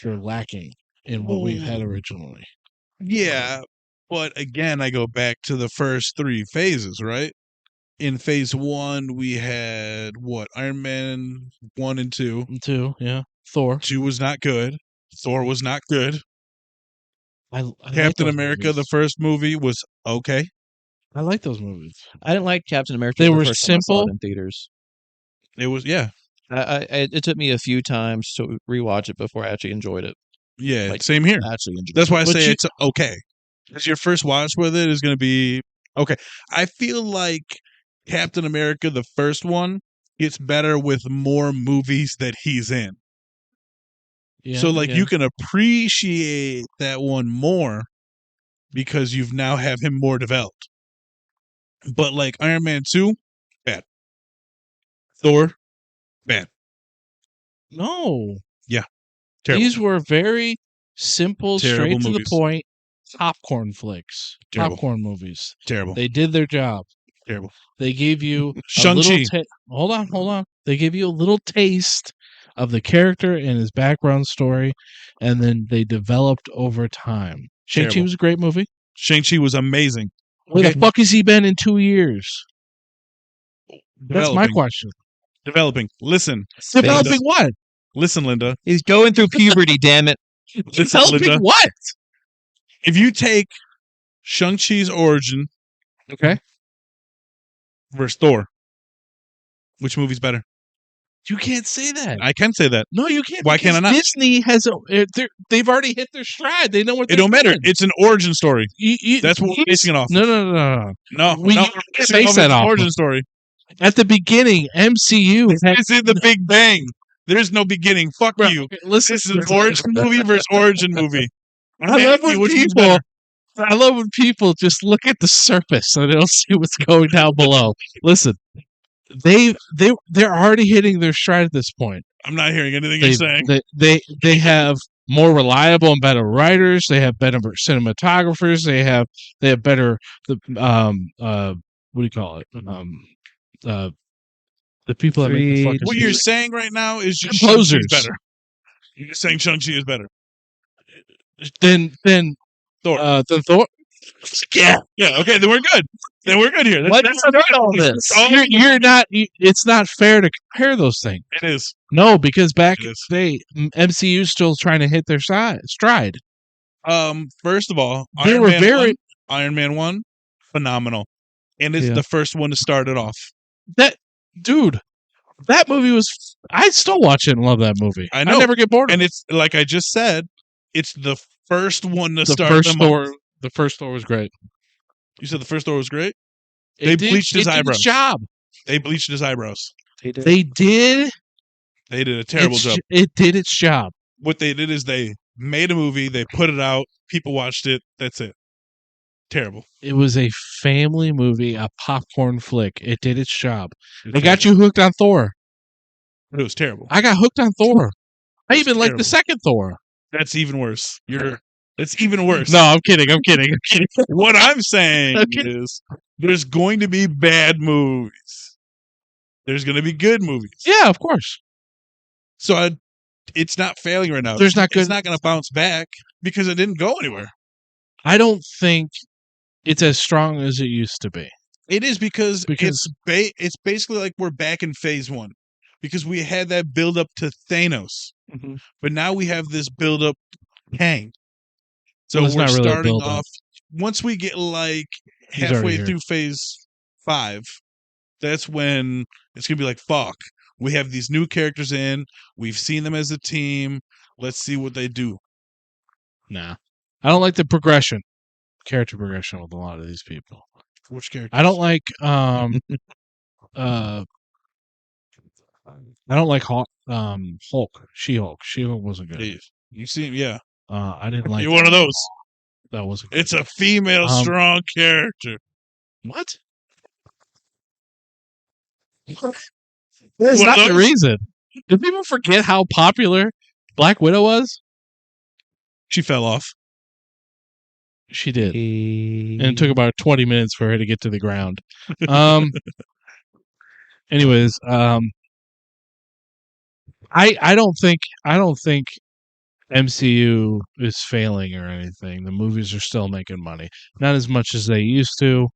They're lacking in what we've had originally. Yeah, but again, I go back to the first 3 phases, right? In phase 1, we had Iron Man 1 and 2. And 2, yeah. Thor. 2 was not good. Thor was not good. I like Captain those America, movies. the first movie, was okay. I like those movies. I didn't like Captain America. They the were first time I saw simple. it in theaters. It was, yeah. It took me a few times to rewatch it before I actually enjoyed it. Yeah, Like, same here. Actually enjoyed That's why I But say you- it's okay. Because your first watch with it is going to be okay. I feel like Captain America, the first one, gets better with more movies that he's in. Yeah, So like yeah. you can appreciate that one more because you've now have him more developed. But like Iron Man 2, bad. Thor, bad. No. Terrible. These were very simple, Terrible straight to the movies. point popcorn flicks, Terrible. popcorn movies. Terrible. They did their job. Terrible. They gave you a little Shang-Chi. hold on. They gave you a little taste of the character and his background story, and then they developed over time. Shang-Chi Terrible. was a great movie. Shang-Chi was amazing. Where Okay. the fuck has he been in 2 years? That's my Developing. question. Developing. Listen. Developing Linda. what? Listen, Linda. He's going through puberty, damn it. Listen, Developing Linda. what? If you take Shang-Chi's origin Okay. versus Thor, which movie's better? You can't say that. I can say that. No, you can't. Why can't I because not? Disney has they've already hit their stride. They know what It they're don't matter. doing. It's an origin story. That's what we're yes. basing it off. No. No, We no. can't It's base that an off origin of- story. At the beginning, MCU had It's in the Big Bang. There's no beginning. Fuck Bro, you. okay, listen. This is an origin movie versus origin movie. I love when Which one's people. better? I love when people just look at the surface and they don't see what's going down below. Listen, they're already hitting their stride at this point. I'm not hearing anything you're saying. They have more reliable and better writers. They have better cinematographers. They have better what do you call it? The people that make the fucking What you're saying right now is just Composers. Shang-Chi's better. You're just saying Shang-Chi is better. then Thor. Then Thor. Yeah. Yeah, okay, then we're good. Then we're good here. Let's start all this. You're not. It's not fair to compare those things. It is. No, because back It in is. the day, MCU's still trying to hit their stride. First of all, They Iron were Man very 1, Iron Man 1, phenomenal. And it's Yeah. the first one to start it off. that dude. That movie was. I still watch it and love that movie. I know. never get bored of And it. it's like I just said, it's the first one to The start first them Thor. off. The first Thor was great. You said the first Thor was great? It They did- bleached his it did eyebrows. its job. They bleached his eyebrows. They did. They did a terrible job. It did its job. What they did is they made a movie, they put it out, people watched it, that's it. Terrible. It was a family movie, a popcorn flick. It did its job. It It got you hooked on Thor. was terrible. I got hooked on Thor. I It was even like the terrible. second Thor. That's even worse. It's even worse. No, I'm kidding. What I'm saying Okay. is there's going to be bad movies. There's going to be good movies. Yeah, of course. So it's not failing right now. There's not good- It's not going to bounce back because it didn't go anywhere. I don't think it's as strong as it used to be. It is because Because- it's basically like we're back in phase 1 because we had that build up to Thanos, but now we have this build up Kang. So Well, it's we're not really a starting build-up. off once we get like He's already halfway here. through phase 5. That's when it's gonna be like, fuck. We have these new characters in. We've seen them as a team. Let's see what they do. Nah. I don't like the character progression with a lot of these people. Which character? I don't like I don't like Hulk. She-Hulk. She-Hulk wasn't good. You see, yeah. I didn't like You're one of those. That wasn't good. It's a female strong character. What? That's One of not the those? reason. Did people forget how popular Black Widow was? She fell off. She did. And it took about 20 minutes for her to get to the ground. Anyways, I don't think MCU is failing or anything. The movies are still making money. Not as much as they used to.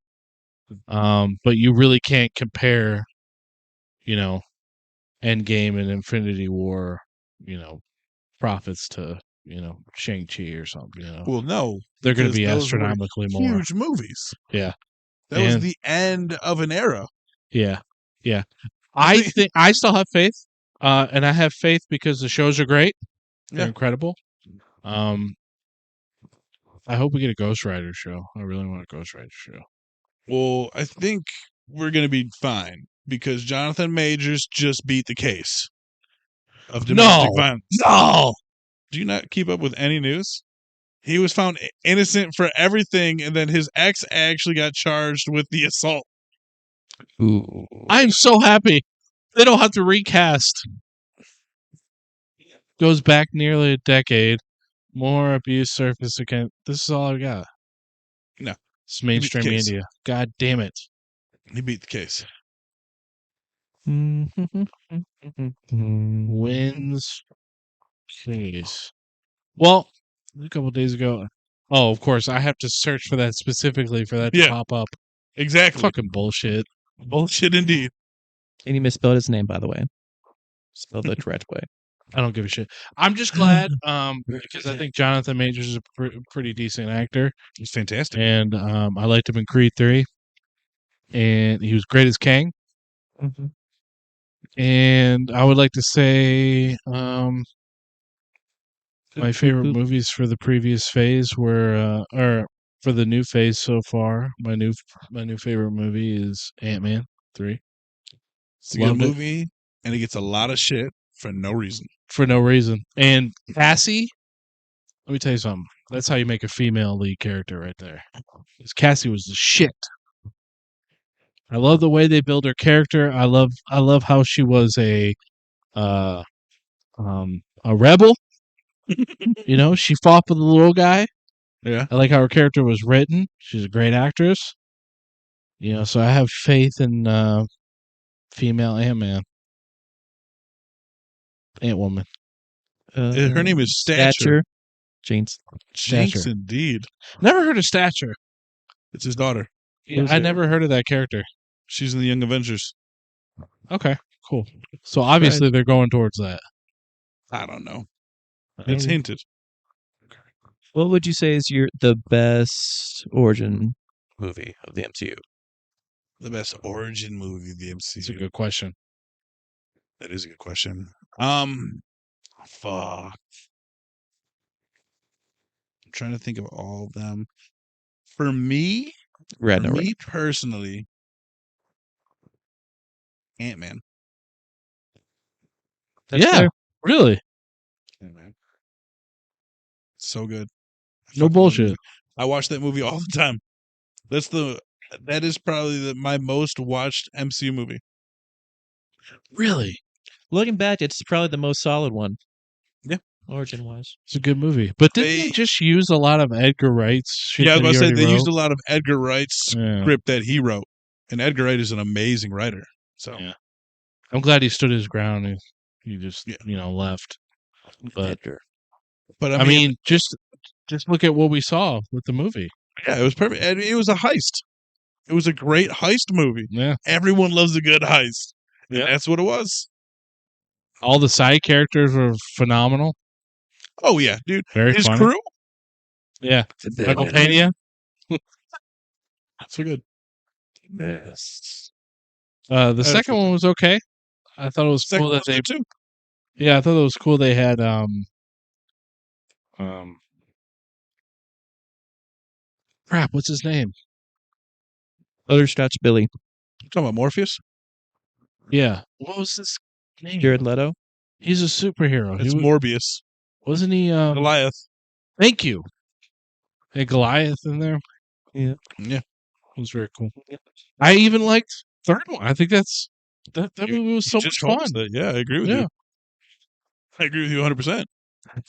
But you really can't compare, Endgame and Infinity War, profits to, Shang-Chi or something, Well, no. They're going to because be those were astronomically more. Huge movies. Yeah. That was And- the end of an era. Yeah. I think I still have faith. And I have faith because the shows are great. They're Yeah. incredible. I hope we get a Ghost Rider show. I really want a Ghost Rider show. Well, I think we're going to be fine because Jonathan Majors just beat the case of domestic violence. No. Do you not keep up with any news? He was found innocent for everything, and then his ex actually got charged with the assault. Ooh. I'm so happy. They don't have to recast. Goes back nearly a decade. More abuse surface again. This is all I got. No. It's mainstream case. media. God damn it. He beat the case. Wins case. Well, a couple of days ago. Oh, of course. I have to search for that specifically for that to Yeah. pop up. Exactly. Fucking bullshit. Bullshit indeed. And he misspelled his name, by the way. Spelled the correct way. I don't give a shit. I'm just glad because I think Jonathan Majors is a pretty decent actor. He's fantastic. And I liked him in Creed 3. And he was great as Kang. Mm-hmm. And I would like to say my favorite movies for the previous phase were or for the new phase so far. My new favorite movie is Ant-Man 3. It's a good movie, and he gets a lot of shit for no reason. For no reason. And Cassie, let me tell you something. That's how you make a female lead character right there. Because Cassie was the shit. I love the way they build her character. I love how she was a rebel. You know, she fought for the little guy. Yeah. I like how her character was written. She's a great actress. You know, so I have faith in female Ant-Man. Ant-Woman. Her name is Stature. Jinx. Jinx, indeed. Never heard of Stature. It's his daughter. Yeah, I never heard of that character. She's in the Young Avengers. Okay, cool. So obviously they're going towards that. I don't know. It's hinted. What would you say is the best origin movie of the MCU? The best origin movie of the MCU. That's a good question. That is a good question. Fuck. I'm trying to think of all of them. For me, personally, Ant-Man. Yeah, really. Ant-Man. So good. No bullshit. I watch that movie all the time. That is probably my most watched MCU movie. Really? Looking back, it's probably the most solid one. Yeah. Origin wise. It's a good movie. But didn't they just use a lot of Edgar Wright's shit? Yeah, I was about to say they wrote? used a lot of Edgar Wright's script that he wrote. And Edgar Wright is an amazing writer. So yeah. I'm glad he stood his ground and he just left. But Edgar. But I mean just look at what we saw with the movie. Yeah, it was perfect. And it was a heist. It was a great heist movie. Yeah. Everyone loves a good heist. Yeah. And that's what it was. All the side characters were phenomenal. Oh, yeah, dude. Very His funny. crew? Yeah. Michael Pena. So good. Yes. The second one was okay. I thought it was cool that they too. Yeah, I thought it was cool they had crap, what's his name? Butterscotch Billy. You talking about Morpheus? Yeah. What was his name? Jared Leto. He's a superhero. It's Morbius. Wasn't he Goliath. Thank you. Hey, Goliath in there. Yeah. Yeah. It was very cool. Yeah. I even liked third one. I think that movie was so much fun. Yeah, I agree with you. I agree with you 100%.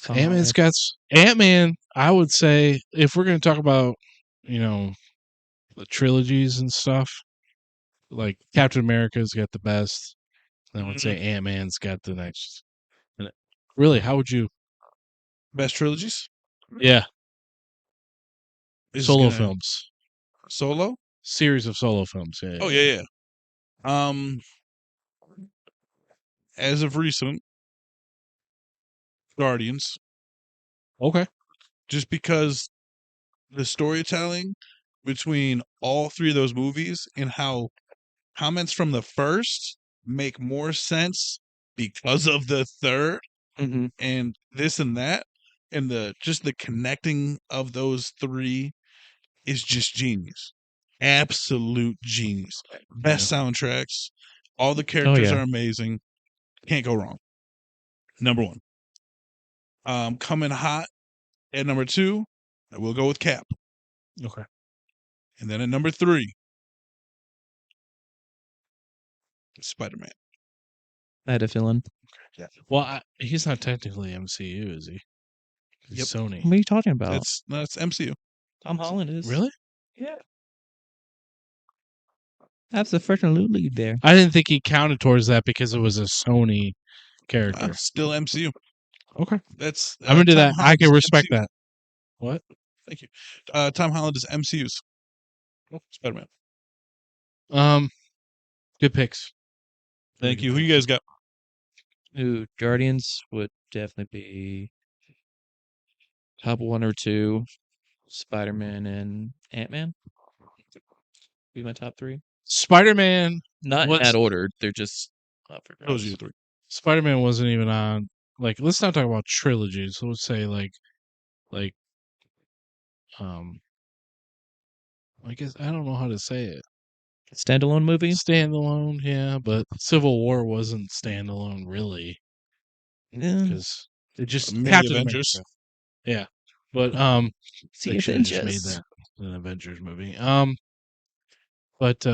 Ant-Man's got Ant-Man, I would say, if we're going to talk about, the trilogies and stuff, like Captain America's got the best. I would say Ant-Man's got the next. Really, how would you? Best trilogies? Yeah. Solo films. Solo? Series of solo films. Yeah. Oh, yeah. As of recent, Guardians. Okay. Just because the storytelling between all three of those movies and how comments from the first make more sense because of the third and this and that. and the connecting of those three is just genius. Absolute genius. Best soundtracks. All the characters yeah. are amazing. Can't go wrong. Number one. Coming hot at number 2, we'll go with Cap. Okay. And then at number 3, Spider-Man. I had a feeling. Well, he's not technically MCU, is he? He's Yep. Sony. What are you talking about? That's MCU. Tom Holland is. Really? Yeah. Absolutely there. I didn't think he counted towards that because it was a Sony character. Still MCU. Okay. That's I'm into Tom that. I Holland's can respect MCU. that. What? Thank you. Tom Holland is MCU's Spider-Man. Good picks. Thank you. Who you guys got? Ooh, Guardians would definitely be top 1 or 2. Spider-Man and Ant-Man be my top 3. Spider-Man. Not in that order. They're just up for Those are grabs. your 3. Spider-Man wasn't even on. Like, let's not talk about trilogies. So let's say like, I guess I don't know how to say it. Standalone movie? Standalone, yeah, but Civil War wasn't standalone really Yeah. because it just Mini Captain Avengers. America. Yeah, but See they should have just Avengers. made that an Avengers movie. But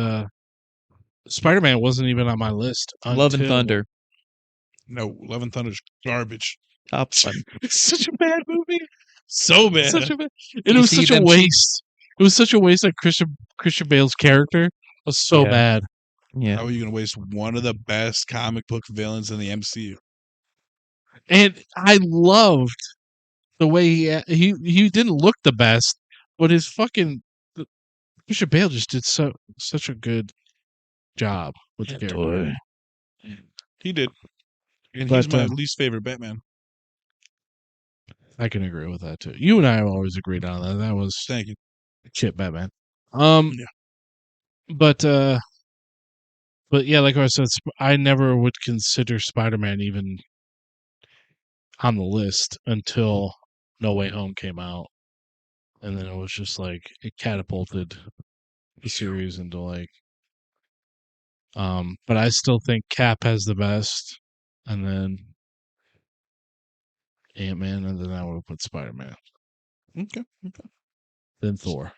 Spider-Man wasn't even on my list. Love and until- Thunder. No, Love and Thunder's garbage. Top 1. It's such a bad movie. So bad. Such a bad. You It was see such a them waste. It was such a waste of Christian Bale's character. Was so Yeah. bad. Yeah. How are you going to waste one of the best comic book villains in the MCU? And I loved the way he didn't look the best, but his fucking Christian Bale just did such a good job with the character. He did. And But, he's my least favorite Batman. I can agree with that too. You and I have always agreed on that. That was Thank you. shit Batman. Yeah. But yeah, like I said, I never would consider Spider-Man even on the list until No Way Home came out, and then it was just like it catapulted the series into like. But I still think Cap has the best, and then Ant-Man, and then I would put Spider-Man, Okay. then Thor.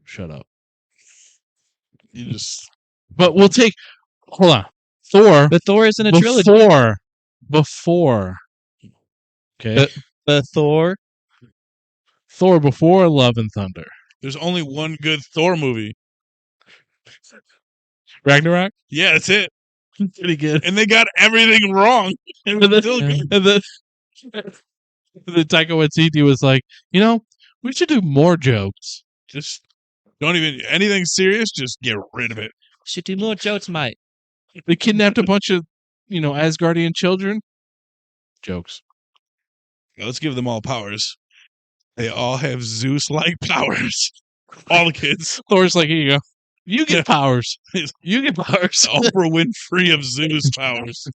Shut up. You just But we'll take. Hold on, Thor. But Thor isn't a trilogy. Before. Okay. But Thor. Thor before Love and Thunder. there's only one good Thor movie. Ragnarok. Yeah, that's it. Pretty good. And they got everything wrong. And then, Still Yeah. good. and then Taika Waititi was like, we should do more jokes. Just don't even anything serious. Just get rid of it. Should do more jokes, mate. They kidnapped a bunch of, Asgardian children. Jokes. Now, let's give them all powers. They all have Zeus-like powers. All the kids. Thor's like, here you go. You get Yeah. powers. You get powers. Oprah Winfrey of Zeus powers.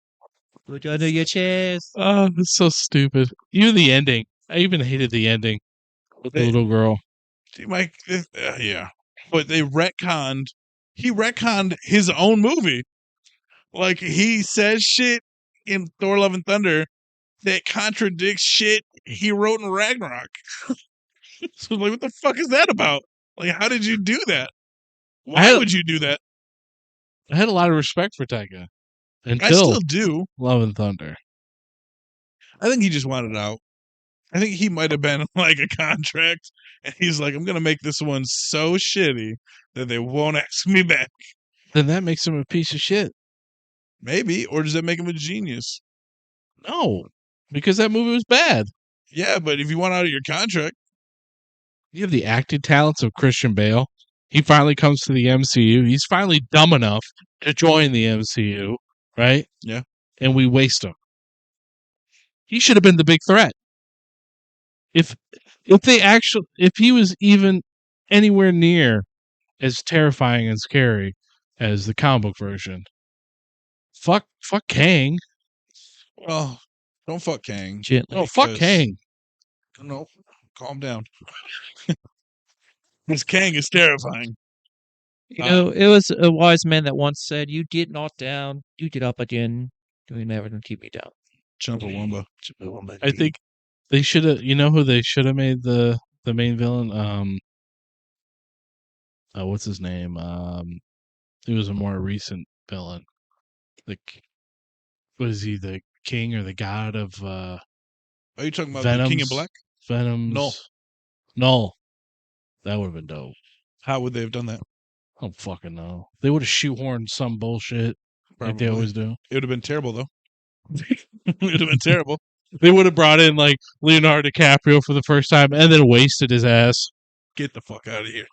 Put you under your chest. Oh, it's so stupid. Even the ending. I even hated the ending with the They- little girl. Mike, yeah. But he retconned his own movie. Like, he says shit in Thor Love and Thunder that contradicts shit he wrote in Ragnarok. So, like, what the fuck is that about? Like, how did you do that? Why would you do that? I had a lot of respect for Taika I until still do. Love and Thunder. I think he just wanted out. I think he might have been like a contract, and he's like, I'm going to make this one so shitty that they won't ask me back. Then that makes him a piece of shit. Maybe. Or does that make him a genius? No, because that movie was bad. Yeah, but if you want out of your contract, You have the acting talents of Christian Bale. He finally comes to the MCU. He's finally dumb enough to join the MCU, right? Yeah. And we waste him. He should have been the big threat. If he was even anywhere near as terrifying and scary as the comic book version, fuck Kang. well, don't fuck Kang. Gently. Oh, fuck Because- Kang. No, calm down. This Kang is terrifying. It was a wise man that once said, "You get knocked down, you get up again. You never keep me down." Chumpawumba. I think they should have. You know who they should have made the main villain? What's his name? He was a more recent villain. Like, was he the king or the god of Are you talking about Venom's? the King in Black? Venom's. No. That would have been dope. How would they have done that? I don't fucking know. They would have shoehorned some bullshit like they Probably. always do. It would have been terrible, though. It would have been terrible. They would have brought in like Leonardo DiCaprio for the first time and then wasted his ass. Get the fuck out of here.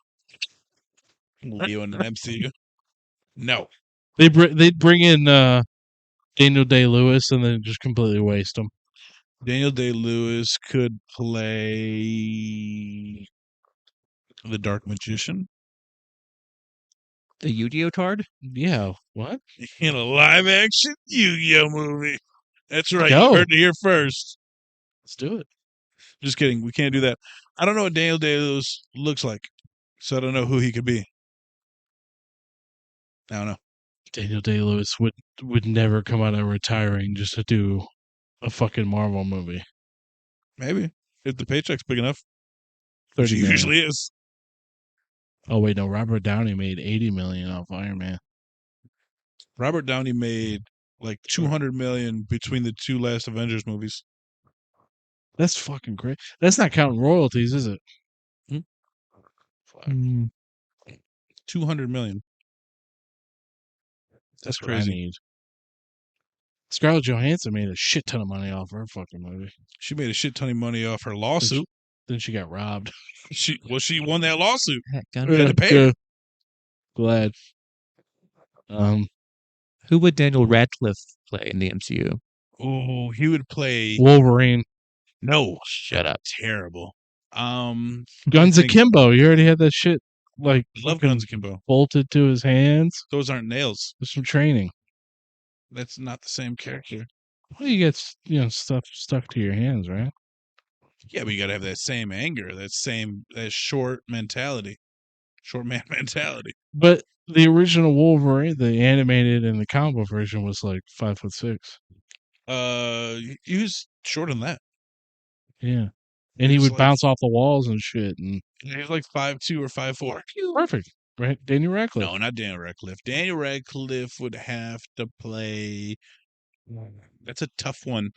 Leo in an MCU. No. They'd bring in Daniel Day-Lewis and then just completely waste him. Daniel Day-Lewis could play the Dark Magician The Yu-Gi-Oh card? Yeah, what? in a live-action Yu-Gi-Oh movie. That's right. Go. You heard it here first. Let's do it. Just kidding. We can't do that. I don't know what Daniel Day-Lewis looks like, so I don't know who he could be. I don't know. Daniel Day-Lewis would never come out of retiring just to do a fucking Marvel movie. Maybe. If the paycheck's big enough. 30 Which it million. usually is. Oh wait, no. Robert Downey made 80 million off Iron Man. Robert Downey made like 200 million between the two last Avengers movies. That's fucking great. That's not counting royalties, is it? Fuck. Mm. 200 million. That's what I crazy. need. Scarlett Johansson made a shit ton of money off her fucking movie. She made a shit ton of money off her lawsuit. Then she got robbed. She won that lawsuit. Heck, gun. had to pay her. Glad. Who would Daniel Radcliffe play in the MCU? Oh, he would play. Wolverine. No, Shut up. terrible. Guns I think- Akimbo. You already had that shit like Love fucking Guns Akimbo. bolted to his hands. Those aren't nails. There's some training. That's not the same character. Well, you get stuff stuck to your hands, right? Yeah, but you gotta have that same anger, that short mentality, short man mentality. But the original Wolverine, the animated and the comic book version, was like 5'6". He was shorter than that. Yeah, and he was would like- bounce off the walls and shit. And He was like 5'2" or 5'4". perfect, right? Daniel Radcliffe. No, not Daniel Radcliffe. Daniel Radcliffe would have to play. That's a tough one.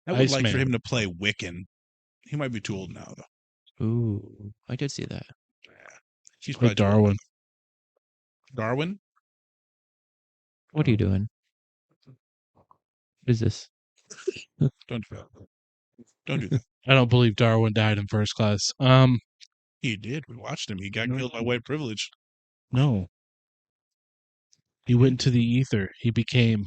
I would like for Iceman. him to play Wiccan. He might be too old now, though. Ooh, I did see that. He's Play probably too old. Darwin. Darwin? What are you doing? What is this? Don't do that. Don't do that. I don't believe Darwin died in first class. He did. We watched him. He got killed by white privilege. No. He went into the ether. He became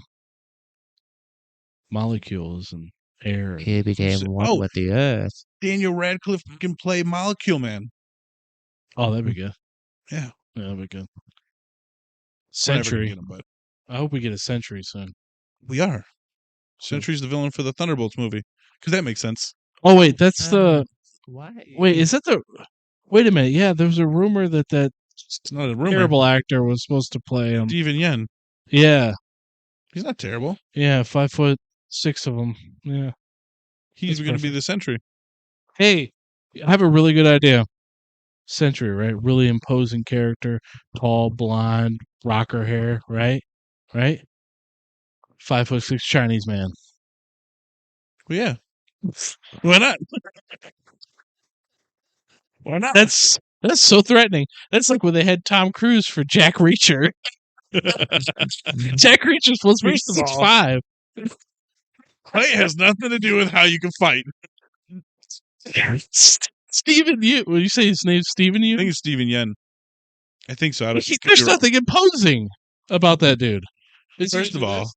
molecules and air. He became one Oh. with the earth. Daniel Radcliffe can play Molecule Man. Oh, that'd be good. Yeah. Yeah, that'd be good. We're never gonna Sentry. get him, but I hope we get a Sentry soon. we are. Sentry's the villain for the Thunderbolts movie. Because that makes sense. Oh wait, that's the. Why? Wait, is that the? Wait a minute. Yeah, there was a rumor that It's not a rumor. terrible actor was supposed to play him. Steven Yen. Yeah, He's not terrible. yeah, 5'6" of them. Yeah. He's That's going to be perfect. the Sentry. Hey, I have a really good idea. Sentry, right? Really imposing character, tall, blonde, rocker hair, right? Right? 5'6" Chinese man. Well, yeah. Why not? Why not? That's so threatening. That's like when they had Tom Cruise for Jack Reacher. Jack Reacher's supposed to be First of all- 6'5". Height has nothing to do with how you can fight. Steven Yeun. What do you say his name's Steven I Yeun? think it's Steven Yen. I think so. I don't, could There's be wrong. nothing imposing about that dude. First of all,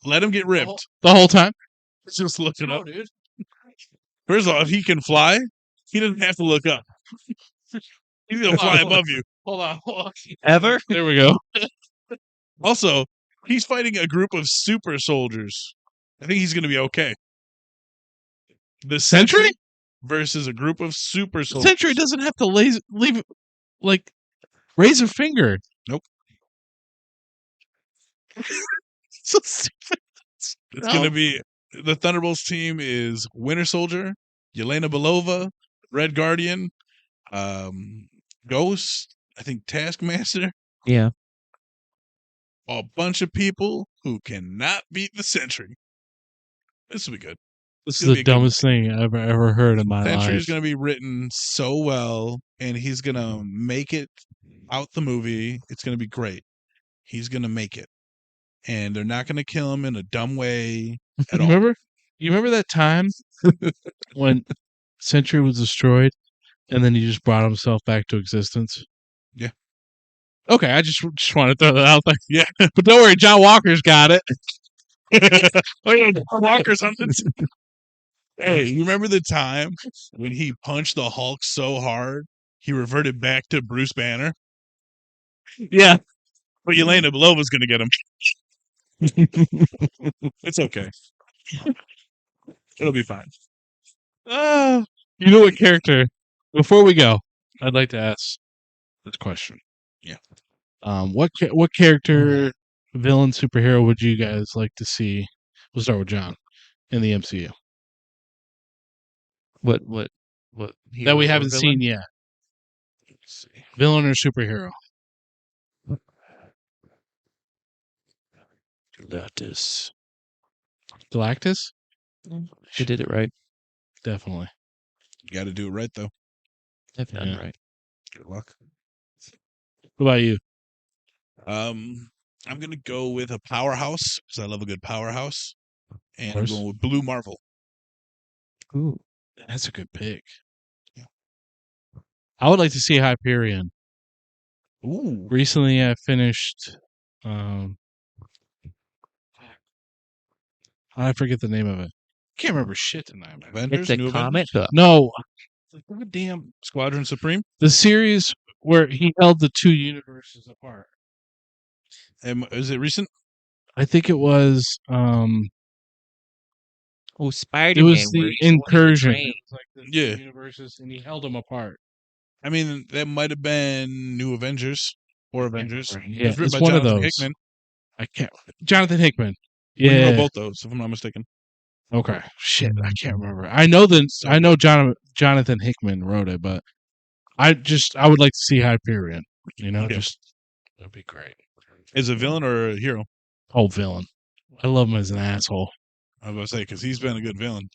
let him get ripped. The whole time. Just look it up. dude. First of all, if he can fly, he doesn't have to look up. He's going to fly above you. Hold on. Ever? There we go. Also, he's fighting a group of super soldiers. I think he's going to be okay. The Sentry? versus a group of super soldiers. Sentry doesn't have to raise a finger. Nope. So stupid. It's going to be the Thunderbolts team is Winter Soldier, Yelena Belova, Red Guardian, Ghost, I think Taskmaster, Yeah. a bunch of people who cannot beat the Sentry. This will be good. This gonna is be the a good dumbest thing I've ever heard in my Sentry life. is going to be written so well, and he's going to make it out the movie. It's going to be great. He's going to make it. And they're not going to kill him in a dumb way at all. You remember that time when Sentry was destroyed and then he just brought himself back to existence? Yeah. Okay, I just want to throw that out there. Yeah. But don't worry, John Walker's got it. Oh, yeah, John Walker's on the Hey, you remember the time when he punched the Hulk so hard he reverted back to Bruce Banner? Yeah. But Yelena Belova's going to get him. It's okay. It'll be fine. You know what character? Before we go, I'd like to ask this question. Yeah. What character, villain, superhero would you guys like to see? We'll start with John in the MCU What that hero we or haven't villain? seen yet. Villain or superhero? Galactus? They did it right. Definitely. You got to do it right, though. They've done Yeah. it right. Good luck. What about you? I'm going to go with a powerhouse because I love a good powerhouse. And I'm course. going with Blue Marvel. Ooh. That's a good pick. Yeah. I would like to see Hyperion. Ooh. Recently, I finished. I forget the name of it. Can't remember shit tonight, man. Avengers? It's a New comic Avengers? book. No, damn, Squadron Supreme? the series where he held the two universes apart. Is it recent? I think it was. Oh, It Spider-Man. was the incursion. It was like the Yeah. two universes, and he held them apart. I mean, that might have been New Avengers or Avengers. Yeah, It's written it's by one of Jonathan those. Hickman. I can't. Jonathan Hickman. Well, he wrote Yeah. both those, if I'm not mistaken. Okay. Shit, I can't remember. I know Jonathan Hickman wrote it, but I would like to see Hyperion. Yeah. That'd be great. Is a villain or a hero? Oh, villain. I love him as an asshole. I was about to say, because he's been a good villain.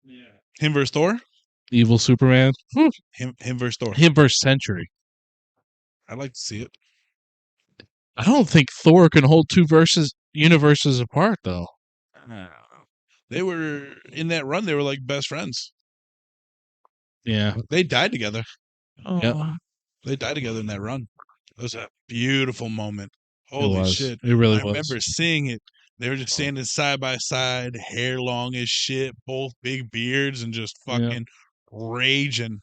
Yeah. Him versus Thor? Evil Superman. Him versus Thor. Him versus Sentry. I'd like to see it. I don't think Thor can hold two universes apart, though. They were, in that run, they were like best friends. Yeah. They died together. Oh. Yep. They died together in that run. It was a beautiful moment. Holy was. shit. It really I was. remember seeing it. They were just standing side by side, hair long as shit, both big beards, and just fucking raging.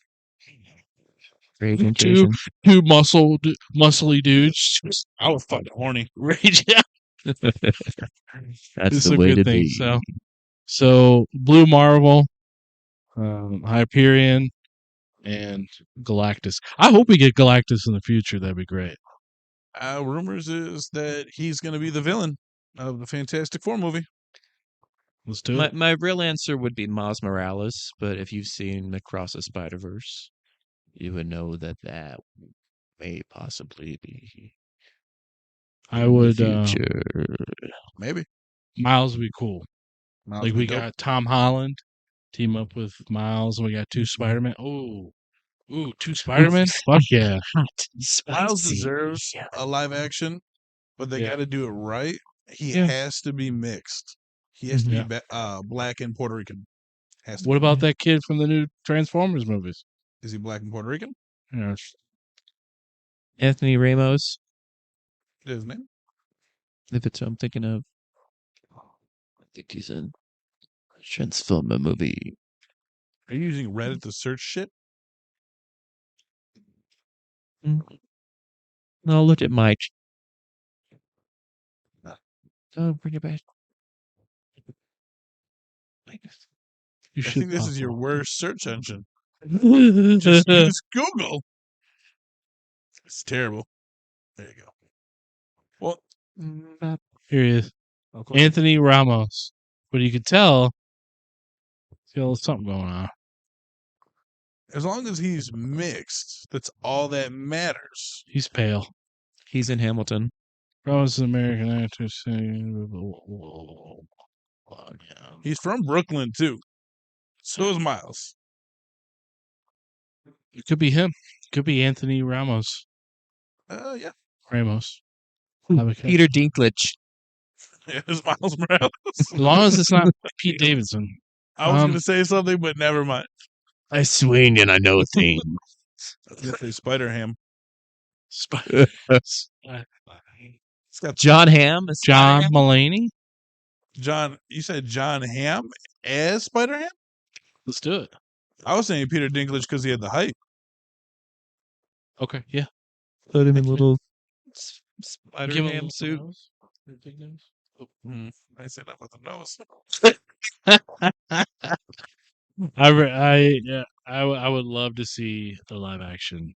Raging Two muscly dudes. I was fucking horny. Rage. That's It's the a way good to thing. be. So Blue Marvel, Hyperion, and Galactus. I hope we get Galactus in the future. That'd be great. Rumors is that he's going to be the villain of the Fantastic Four movie. Let's do it. My real answer would be Miles Morales, but if you've seen Across the Spider-Verse, you would know that may possibly be. I would. Future. Maybe. Miles would be cool. Miles Like would we be dope. got Tom Holland team up with Miles, and we got two Spider-Man. Two Spider-Man. Fuck yeah. Miles deserves a live action, but they got to do it right. He has to be mixed. He has to be black and Puerto Rican. What about that kid from the new Transformers movies? Is he black and Puerto Rican? Yeah. Anthony Ramos. Is his name? If it's who I'm thinking of. I think he's in a Transformer movie. Are you using Reddit to search shit? No, look at Mike. Oh, bring it back. You I should think this pop is your off. worst search engine. Just use Google. It's terrible. There you go. Well, Here he is. I'll close it. Anthony Ramos. But you could tell, there's something going on. As long as he's mixed, that's all that matters. He's pale. He's in Hamilton. Ramos is an American actor. He's from Brooklyn too. So is Miles. It could be him. It could be Anthony Ramos. Yeah. Ramos. Peter Dinklage. It's Miles Morales. As long as it's not Pete Davidson. I was going to say something, but never mind. I swing and I know things. I was going to say Spider-Ham. It's got John Hamm. John Mulaney. John. You said John Hamm as Spider-Ham? Let's do it. I was saying Peter Dinklage because he had the hype. Okay, yeah. Put him in little Give him a Spider-Ham suit. nose. Big nose. I said that with the nose. I would love to see the live action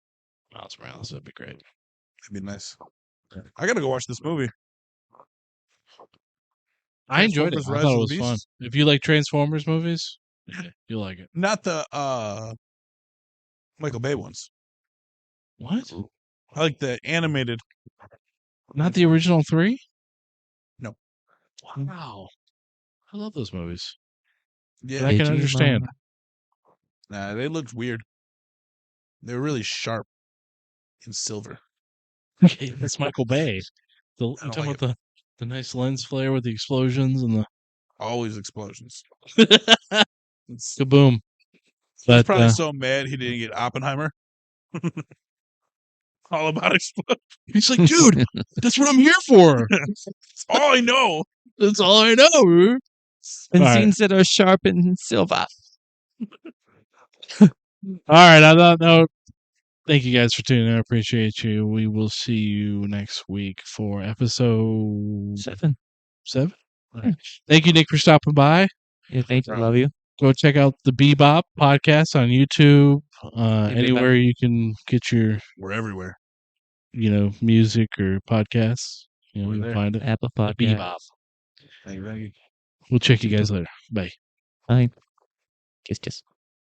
Miles Morales. That'd be great. That'd be nice. I got to go watch this movie. I enjoyed it. Transformers: I Rise thought of it was the fun. Beasts? If you like Transformers movies, yeah, you'll like it. Not the Michael Bay ones. What? I like the animated. Not the original 3? No. Wow. I love those movies. Yeah. But I can understand. Nah, they looked weird. They were really sharp and silver. Okay, that's Michael Bay. You don't talking like about the nice lens flare with the explosions and the Always explosions. kaboom. He's But probably so mad he didn't get Oppenheimer. All about explosions. he's like, dude, that's what I'm here for. That's all I know. That's all I know. And All right. scenes that are sharp and silver. All right. On that note, thank you guys for tuning in. I appreciate you. We will see you next week for episode 7. 7. All right. Thank you, Nick, for stopping by. Yeah, thank you. Love you. Go check out the Bebop podcast on YouTube. Hey, Anywhere you can get your, We're everywhere. music or podcasts. You We're can there. find it. Apple The Podcast. Bebop. Thank you. We'll check you guys later. Bye. Bye. Kiss.